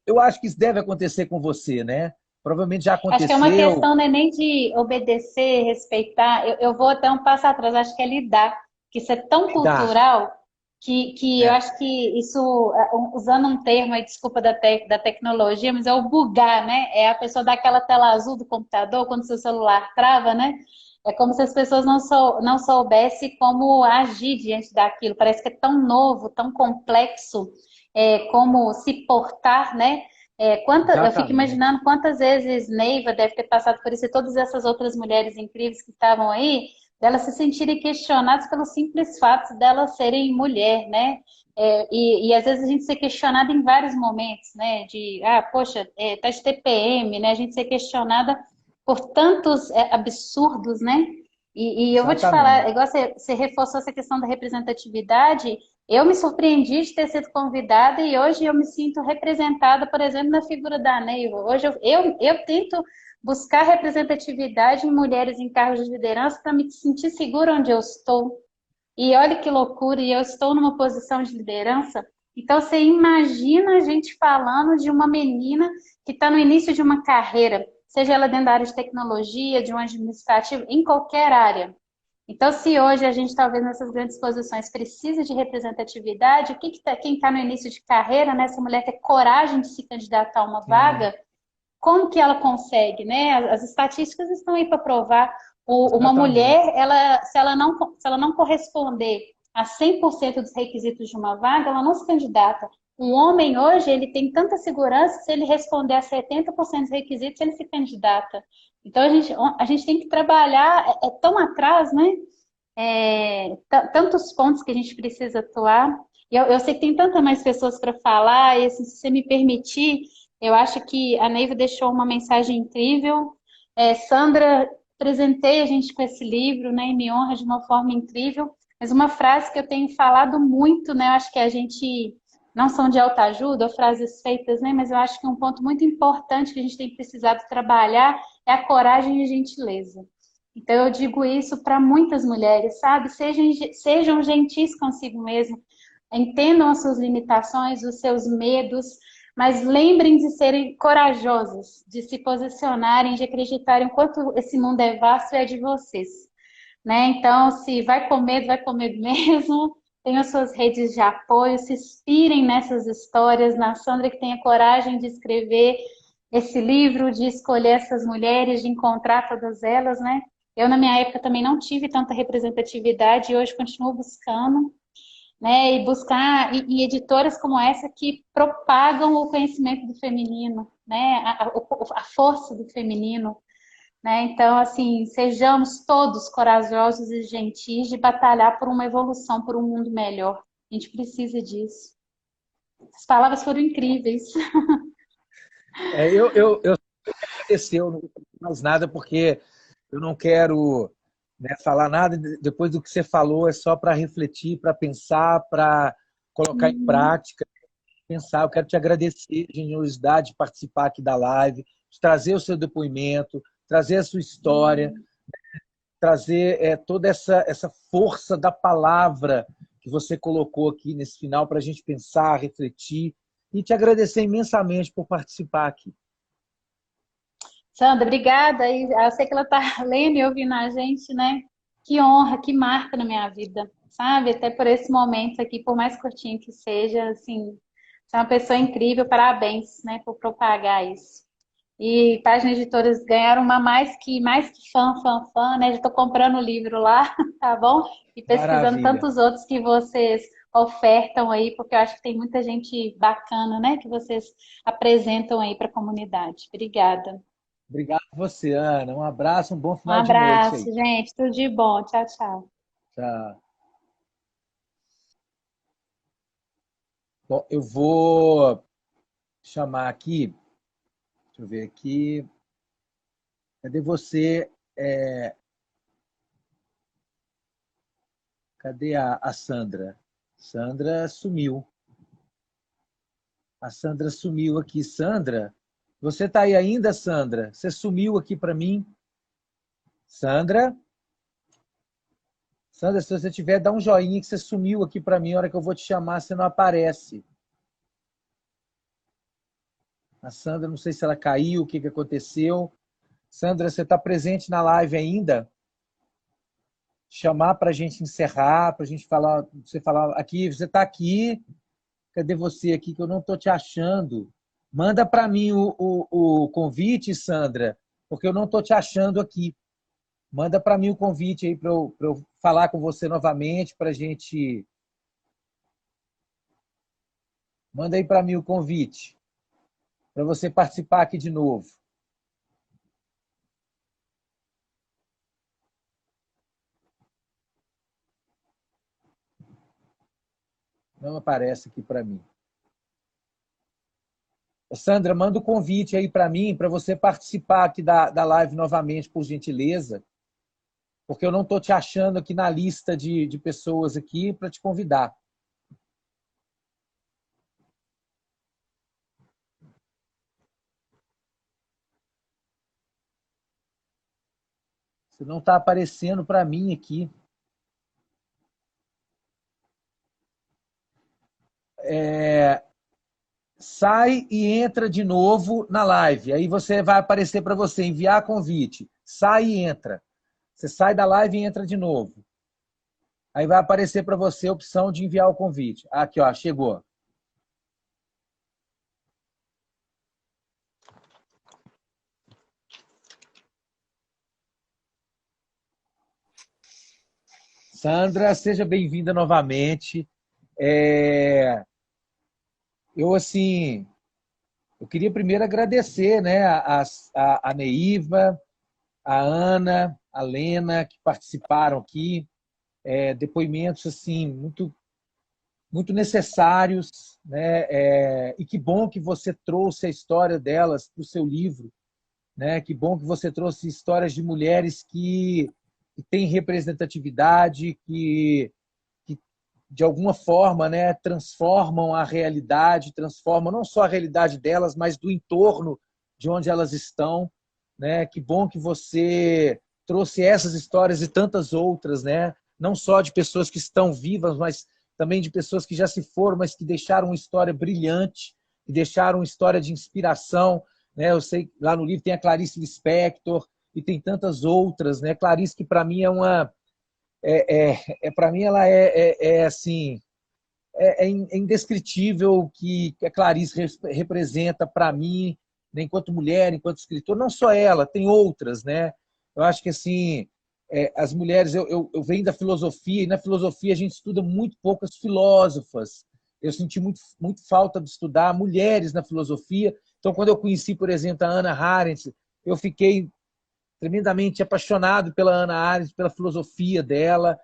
Eu acho que isso deve acontecer com você, né? Provavelmente já aconteceu. Acho que é uma questão, não é nem de obedecer, respeitar. Eu vou até um passo atrás, acho que é lidar. Que isso é tão cultural que eu acho que isso, usando um termo, aí, desculpa da tecnologia, mas é o bugar, né? É a pessoa dar aquela tela azul do computador quando seu celular trava, né? É como se as pessoas não soubessem como agir diante daquilo. Parece que é tão novo, tão complexo, como se portar, né? Eu fico imaginando quantas vezes Neiva deve ter passado por isso e todas essas outras mulheres incríveis que estavam aí, delas se sentirem questionadas pelo simples fato delas serem mulher, né? E às vezes a gente ser questionada em vários momentos, né? Poxa, tá de TPM, né? A gente ser questionada por tantos absurdos, né? E eu vou te falar, igual você reforçou essa questão da representatividade, eu me surpreendi de ter sido convidada e hoje eu me sinto representada, por exemplo, na figura da Neiva. Hoje eu tento buscar representatividade em mulheres em cargos de liderança para me sentir segura onde eu estou. E olha que loucura, e eu estou numa posição de liderança. Então, você imagina a gente falando de uma menina que está no início de uma carreira, seja ela dentro da área de tecnologia, de um administrativo, em qualquer área. Então, se hoje a gente, talvez, nessas grandes posições, precisa de representatividade, quem está no início de carreira, né, essa mulher ter coragem de se candidatar a uma vaga, como que ela consegue, né? As estatísticas estão aí para provar. Uma mulher, se ela não corresponder a 100% dos requisitos de uma vaga, ela não se candidata. Um homem hoje, ele tem tanta segurança, se ele responder a 70% dos requisitos, ele se candidata. Então, a gente tem que trabalhar, tão atrás, né? Tantos pontos que a gente precisa atuar. Eu sei que tem tantas mais pessoas para falar, e assim, se você me permitir, eu acho que a Neiva deixou uma mensagem incrível. Sandra presenteia a gente com esse livro, né? E me honra de uma forma incrível. Mas uma frase que eu tenho falado muito, né? Eu acho que a gente... não são de autoajuda ou frases feitas, né? Mas eu acho que um ponto muito importante que a gente tem precisado trabalhar é a coragem e a gentileza. Então, eu digo isso para muitas mulheres, sabe? Sejam gentis consigo mesmo, entendam as suas limitações, os seus medos, mas lembrem de serem corajosos, de se posicionarem, de acreditarem o quanto esse mundo é vasto e é de vocês, né? Então, se vai com medo mesmo. Tenham suas redes de apoio, se inspirem nessas histórias, na Sandra que tenha coragem de escrever esse livro, de escolher essas mulheres, de encontrar todas elas, né? Eu, na minha época, também não tive tanta representatividade e hoje continuo buscando, né? E buscar e editoras como essa que propagam o conhecimento do feminino, né? A força do feminino, né? Então, assim, sejamos todos corajosos e gentis de batalhar por uma evolução, por um mundo melhor. A gente precisa disso. As palavras foram incríveis. Eu agradeceu, não vou falar mais nada, porque eu não quero, né, falar nada depois do que você falou, é só para refletir, para pensar, para colocar em prática, pensar. Eu quero te agradecer a generosidade de participar aqui da live, de trazer o seu depoimento, trazer a sua história, trazer toda essa força da palavra que você colocou aqui nesse final para a gente pensar, refletir, e te agradecer imensamente por participar aqui. Sandra, obrigada. E eu sei que ela está lendo e ouvindo a gente, né? Que honra, que marca na minha vida, sabe? Até por esse momento aqui, por mais curtinho que seja, assim, você é uma pessoa incrível, parabéns, né, por propagar isso. E Páginas Editoras ganharam uma mais que fã, né? Já estou comprando o livro lá, tá bom? E pesquisando Maravilha. tantos outros que vocês ofertam aí, porque eu acho que tem muita gente bacana, né? Que vocês apresentam aí para a comunidade. Obrigada. Obrigado a você, Ana. Um abraço, um bom Um final de noite abraço, aí. gente. Tudo de bom. Tchau, tchau. Tchau. Bom, eu vou chamar aqui, deixa eu ver aqui. Cadê você? Cadê a Sandra? Sandra sumiu. A Sandra sumiu aqui. Sandra, você está aí ainda, Sandra? Você sumiu aqui para mim. Sandra? Sandra, se você tiver, dá um joinha que você sumiu aqui para mim. A hora que eu vou te chamar, você não aparece. A Sandra, não sei se ela caiu, o que aconteceu. Sandra, você está presente na live ainda? Chamar para a gente encerrar, para a gente falar, você falar aqui, você está aqui, cadê você aqui que eu não estou te achando? Manda para mim o convite, Sandra, porque eu não estou te achando aqui. Manda para mim o convite aí para eu falar com você novamente, para a gente... Manda aí para mim o convite, para você participar aqui de novo. Não aparece aqui para mim. Sandra, manda o convite aí para mim, para você participar aqui da live novamente, por gentileza, porque eu não estou te achando aqui na lista de pessoas aqui para te convidar. Você não está aparecendo para mim aqui. Sai e entra de novo na live. Aí você vai aparecer para você enviar convite. Sai e entra. Você sai da live e entra de novo. Aí vai aparecer para você a opção de enviar o convite. Aqui, ó, chegou. Sandra, seja bem-vinda novamente. Eu queria primeiro agradecer, né, a Neiva, a Ana, a Lena, que participaram aqui. Depoimentos assim, muito necessários, né? E que bom que você trouxe a história delas para o seu livro, né? Que bom que você trouxe histórias de mulheres que têm representatividade, que de alguma forma, né, transformam a realidade, transformam não só a realidade delas, mas do entorno de onde elas estão, né? Que bom que você trouxe essas histórias e tantas outras, né? Não só de pessoas que estão vivas, mas também de pessoas que já se foram, mas que deixaram uma história brilhante, e deixaram história de inspiração, né? Eu sei que lá no livro tem a Clarice Lispector e tem tantas outras, né? Clarice, que para mim é uma... para mim ela assim... É indescritível o que a Clarice representa para mim, né, enquanto mulher, enquanto escritora. Não só ela, tem outras, né? Eu acho que assim, as mulheres, eu venho da filosofia, e na filosofia a gente estuda muito poucas filósofas. Eu senti muito falta de estudar mulheres na filosofia. Então, quando eu conheci, por exemplo, a Hannah Arendt, eu fiquei tremendamente apaixonado pela Hannah Arendt, pela filosofia dela,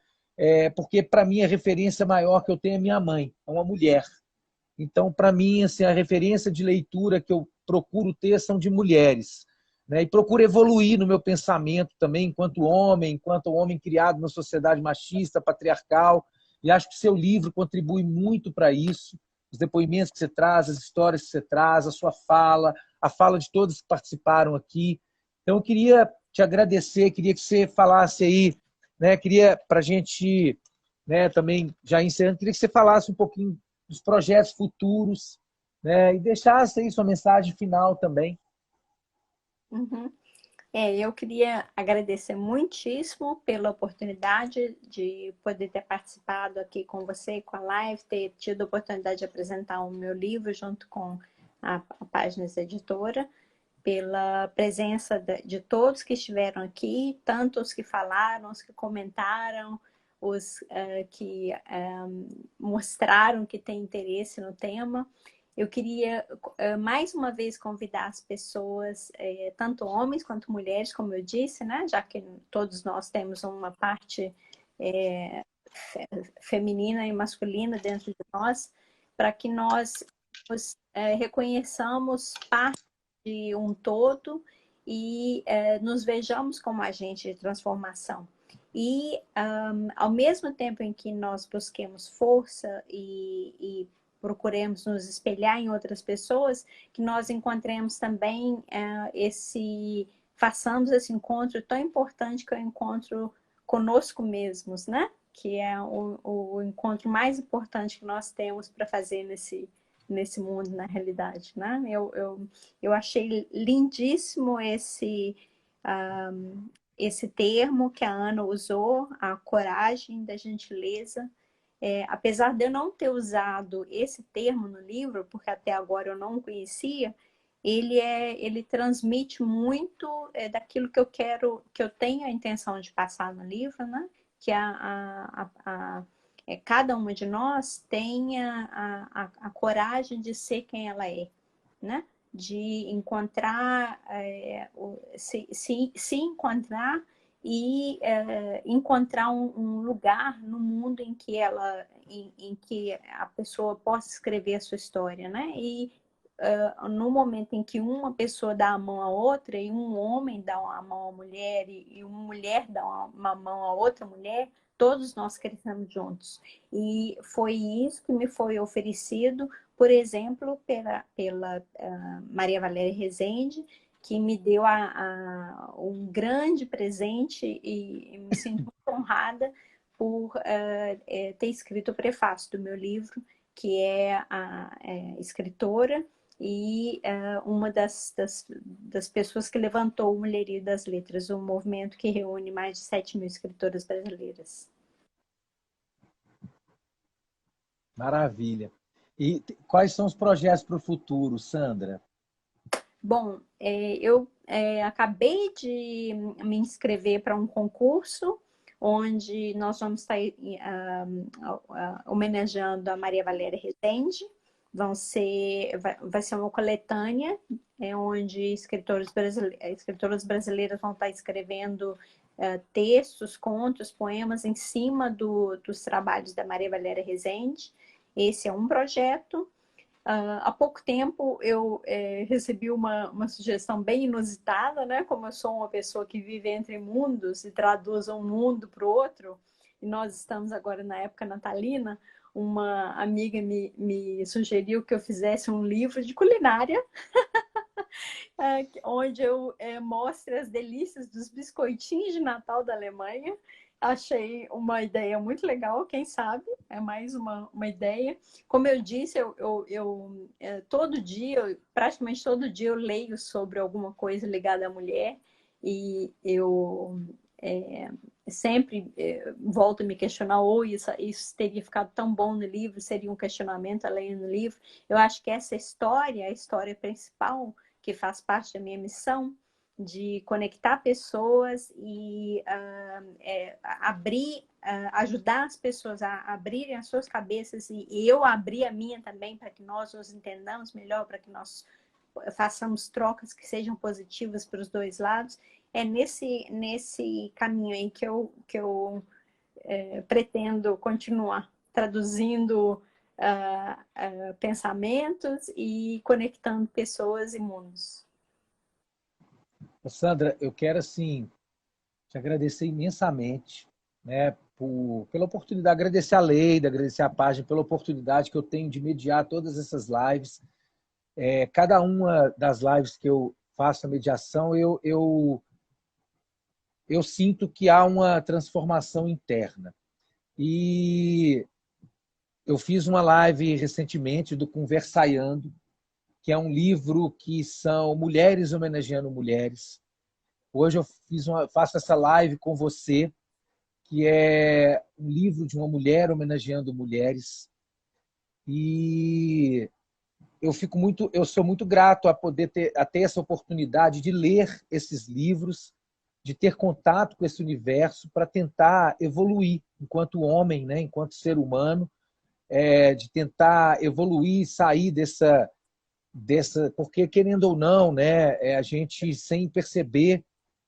porque para mim a referência maior que eu tenho é minha mãe, é uma mulher. Então, para mim, assim, a referência de leitura que eu procuro ter são de mulheres, né? E procuro evoluir no meu pensamento também, enquanto homem criado numa sociedade machista, patriarcal. E acho que o seu livro contribui muito para isso. Os depoimentos que você traz, as histórias que você traz, a sua fala, a fala de todos que participaram aqui. Então, eu queria te agradecer, queria que você falasse aí, né? Queria, para a gente, né, também, já encerrando, queria que você falasse um pouquinho dos projetos futuros, né, e deixasse aí sua mensagem final também. Uhum. Eu queria agradecer muitíssimo pela oportunidade de poder ter participado aqui com você, com a live, ter tido a oportunidade de apresentar o meu livro junto com a Páginas Editora, pela presença de todos que estiveram aqui, tanto os que falaram, os que comentaram, os que mostraram que têm interesse no tema. Eu queria, mais uma vez, convidar as pessoas, tanto homens quanto mulheres, como eu disse, né? Já que todos nós temos uma parte feminina e masculina dentro de nós, para que nós reconheçamos parte de um todo e nos vejamos como agente de transformação. E, ao mesmo tempo em que nós busquemos força e procuremos nos espelhar em outras pessoas, que nós encontremos também façamos esse encontro tão importante que é o encontro conosco mesmos, né? Que é o encontro mais importante que nós temos para fazer nesse mundo, na realidade, né? Eu achei lindíssimo esse termo que a Ana usou, a coragem da gentileza. Apesar de eu não ter usado esse termo no livro, porque até agora eu não conhecia, ele transmite muito daquilo que eu tenho a intenção de passar no livro, né? Que cada uma de nós tenha a coragem de ser quem ela é, né? De encontrar, se encontrar e encontrar um lugar no mundo em que em que a pessoa possa escrever a sua história, né? E no momento em que uma pessoa dá a mão à outra e um homem dá a mão à mulher e uma mulher dá uma mão à outra mulher, todos nós crescemos juntos. E foi isso que me foi oferecido, por exemplo, pela Maria Valéria Rezende, que me deu um grande presente e me sinto muito honrada por ter escrito o prefácio do meu livro, que é a escritora e uma das pessoas que levantou o Mulherio das Letras, um movimento que reúne mais de 7.000 escritoras brasileiras. Maravilha. E quais são os projetos para o futuro, Sandra? Bom, eu acabei de me inscrever para um concurso onde nós vamos estar homenageando a Maria Valéria Rezende. Vai ser uma coletânea onde escritoras brasileiras vão estar escrevendo textos, contos, poemas em cima dos trabalhos da Maria Valéria Rezende. Esse é um projeto. Há pouco tempo eu recebi uma sugestão bem inusitada, né? Como eu sou uma pessoa que vive entre mundos e traduz um mundo para o outro, e nós estamos agora na época natalina, uma amiga me sugeriu que eu fizesse um livro de culinária onde eu mostro as delícias dos biscoitinhos de Natal da Alemanha. Achei uma ideia muito legal, quem sabe? É mais uma ideia. Como eu disse, todo dia, praticamente todo dia, eu leio sobre alguma coisa ligada à mulher e eu sempre volto a me questionar, ou isso teria ficado tão bom no livro, seria um questionamento além do livro. Eu acho que essa história, a história principal, que faz parte da minha missão, de conectar pessoas e ajudar as pessoas a abrirem as suas cabeças e eu abrir a minha também para que nós nos entendamos melhor, para que nós façamos trocas que sejam positivas para os dois lados. É nesse caminho aí que eu pretendo continuar traduzindo pensamentos e conectando pessoas e mundos. Sandra, eu quero assim te agradecer imensamente, né, pela oportunidade, agradecer a Leida, agradecer a página pela oportunidade que eu tenho de mediar todas essas lives. Cada uma das lives que eu faço a mediação, eu sinto que há uma transformação interna. E eu fiz uma live recentemente do Conversaiando, que é um livro que são mulheres homenageando mulheres. Hoje eu faço essa live com você, que é um livro de uma mulher homenageando mulheres. E eu sou muito grato a poder a ter essa oportunidade de ler esses livros, de ter contato com esse universo para tentar evoluir enquanto homem, né, enquanto ser humano, de tentar evoluir, sair dessa, porque querendo ou não, né, a gente sem perceber,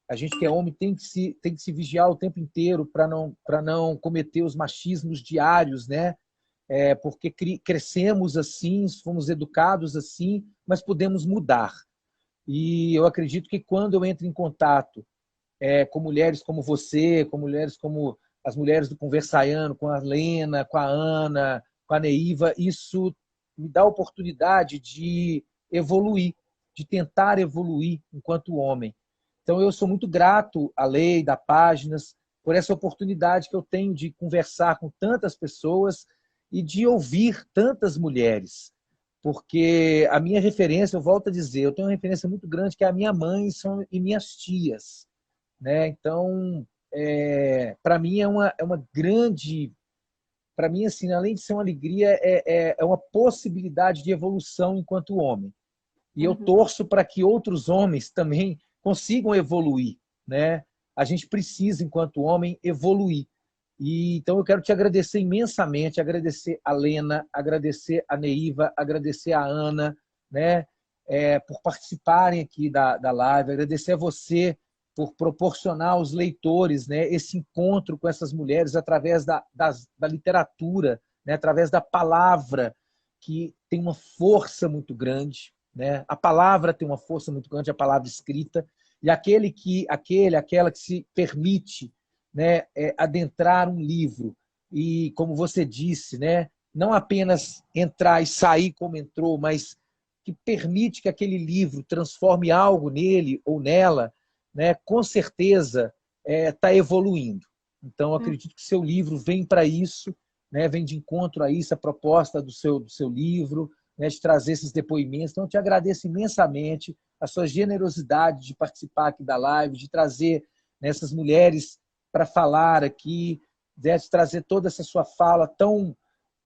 a gente que é homem tem que se vigiar o tempo inteiro para não cometer os machismos diários, né? Porque crescemos assim, fomos educados assim, mas podemos mudar. E eu acredito que quando eu entro em contato com mulheres como você, com mulheres como as mulheres do Conversaiano, com a Lena, com a Ana, com a Neiva, isso me dá a oportunidade de evoluir, de tentar evoluir enquanto homem. Então, eu sou muito grato à Leida, à Páginas, por essa oportunidade que eu tenho de conversar com tantas pessoas e de ouvir tantas mulheres. Porque a minha referência, eu volto a dizer, eu tenho uma referência muito grande que é a minha mãe e minhas tias, né? Então, para mim é uma grande... Para mim, assim, além de ser uma alegria, é uma possibilidade de evolução enquanto homem. E eu torço para que outros homens também consigam evoluir, né? A gente precisa, enquanto homem, evoluir. E então eu quero te agradecer imensamente, agradecer a Lena, agradecer a Neiva, agradecer a Ana, né? Por participarem aqui da live, agradecer a você por proporcionar aos leitores, né, esse encontro com essas mulheres através da literatura, né, através da palavra, que tem uma força muito grande, né? A palavra tem uma força muito grande, a palavra escrita, e aquela que se permite, né, adentrar um livro e, como você disse, né, não apenas entrar e sair como entrou, mas que permite que aquele livro transforme algo nele ou nela, né, com certeza está evoluindo. Então, eu acredito que seu livro vem para isso, né, vem de encontro a isso, a proposta do seu livro, né, de trazer esses depoimentos. Então, eu te agradeço imensamente a sua generosidade de participar aqui da live, de trazer, né, essas mulheres para falar aqui, de trazer toda essa sua fala tão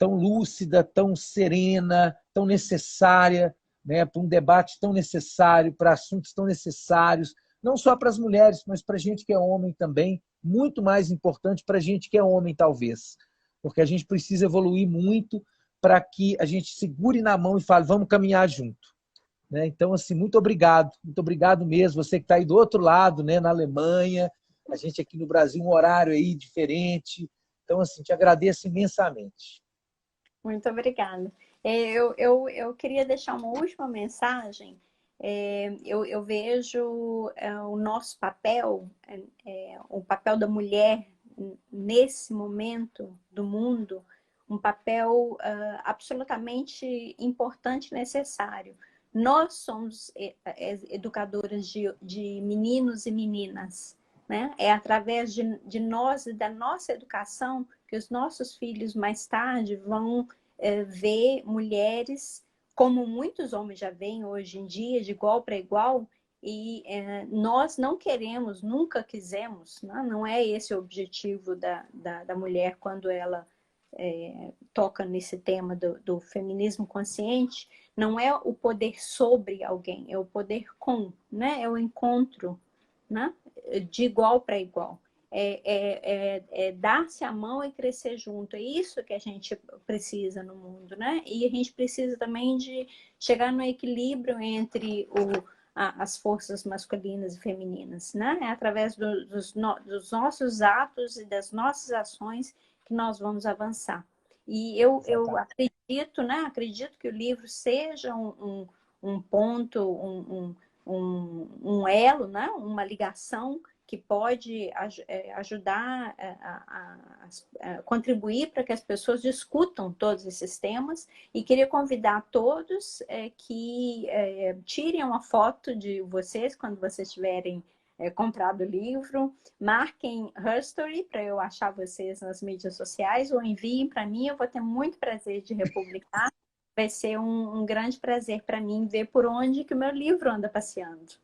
lúcida, tão serena, tão necessária, né, para um debate tão necessário, para assuntos tão necessários, não só para as mulheres, mas para a gente que é homem também, muito mais importante para a gente que é homem, talvez, porque a gente precisa evoluir muito para que a gente segure na mão e fale, vamos caminhar junto. Né? Então, assim, muito obrigado mesmo, você que está aí do outro lado, né, na Alemanha, a gente aqui no Brasil, um horário aí diferente. Então, assim, te agradeço imensamente. Muito obrigada. Eu queria deixar uma última mensagem. Eu vejo o nosso papel, o papel da mulher nesse momento do mundo, um papel absolutamente importante e necessário. Nós somos educadoras de meninos e meninas, né? É através de nós e da nossa educação que os nossos filhos mais tarde vão ver mulheres, como muitos homens já veem hoje em dia, de igual para igual, e nós não queremos, nunca quisemos, né? Não é esse o objetivo da mulher quando ela toca nesse tema do feminismo consciente, não é o poder sobre alguém, é o poder com, né? É o encontro, né? De igual para igual. É dar-se a mão e crescer junto. É isso que a gente precisa no mundo, né? E a gente precisa também de chegar no equilíbrio entre as forças masculinas e femininas, né? É através dos nossos atos e das nossas ações que nós vamos avançar. E eu acredito, né? Acredito que o livro seja um ponto, um elo, né? Uma ligação que pode ajudar a contribuir para que as pessoas discutam todos esses temas. E queria convidar todos que tirem uma foto de vocês quando vocês tiverem comprado o livro, marquem Herstory para eu achar vocês nas mídias sociais ou enviem para mim, eu vou ter muito prazer de republicar. Vai ser um grande prazer para mim ver por onde que o meu livro anda passeando.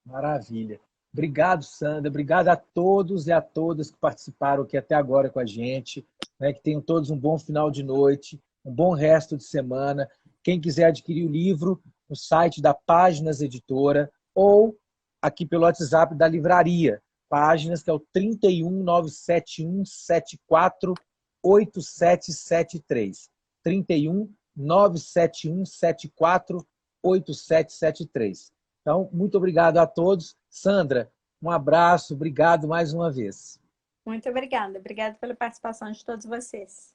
Maravilha. Obrigado, Sandra. Obrigado a todos e a todas que participaram aqui até agora com a gente. Né? Que tenham todos um bom final de noite, um bom resto de semana. Quem quiser adquirir o livro no site da Páginas Editora ou aqui pelo WhatsApp da livraria. Páginas, que é o 31971748773. 31971748773. Então, muito obrigado a todos. Sandra, um abraço, obrigado mais uma vez. Muito obrigada. Obrigada pela participação de todos vocês.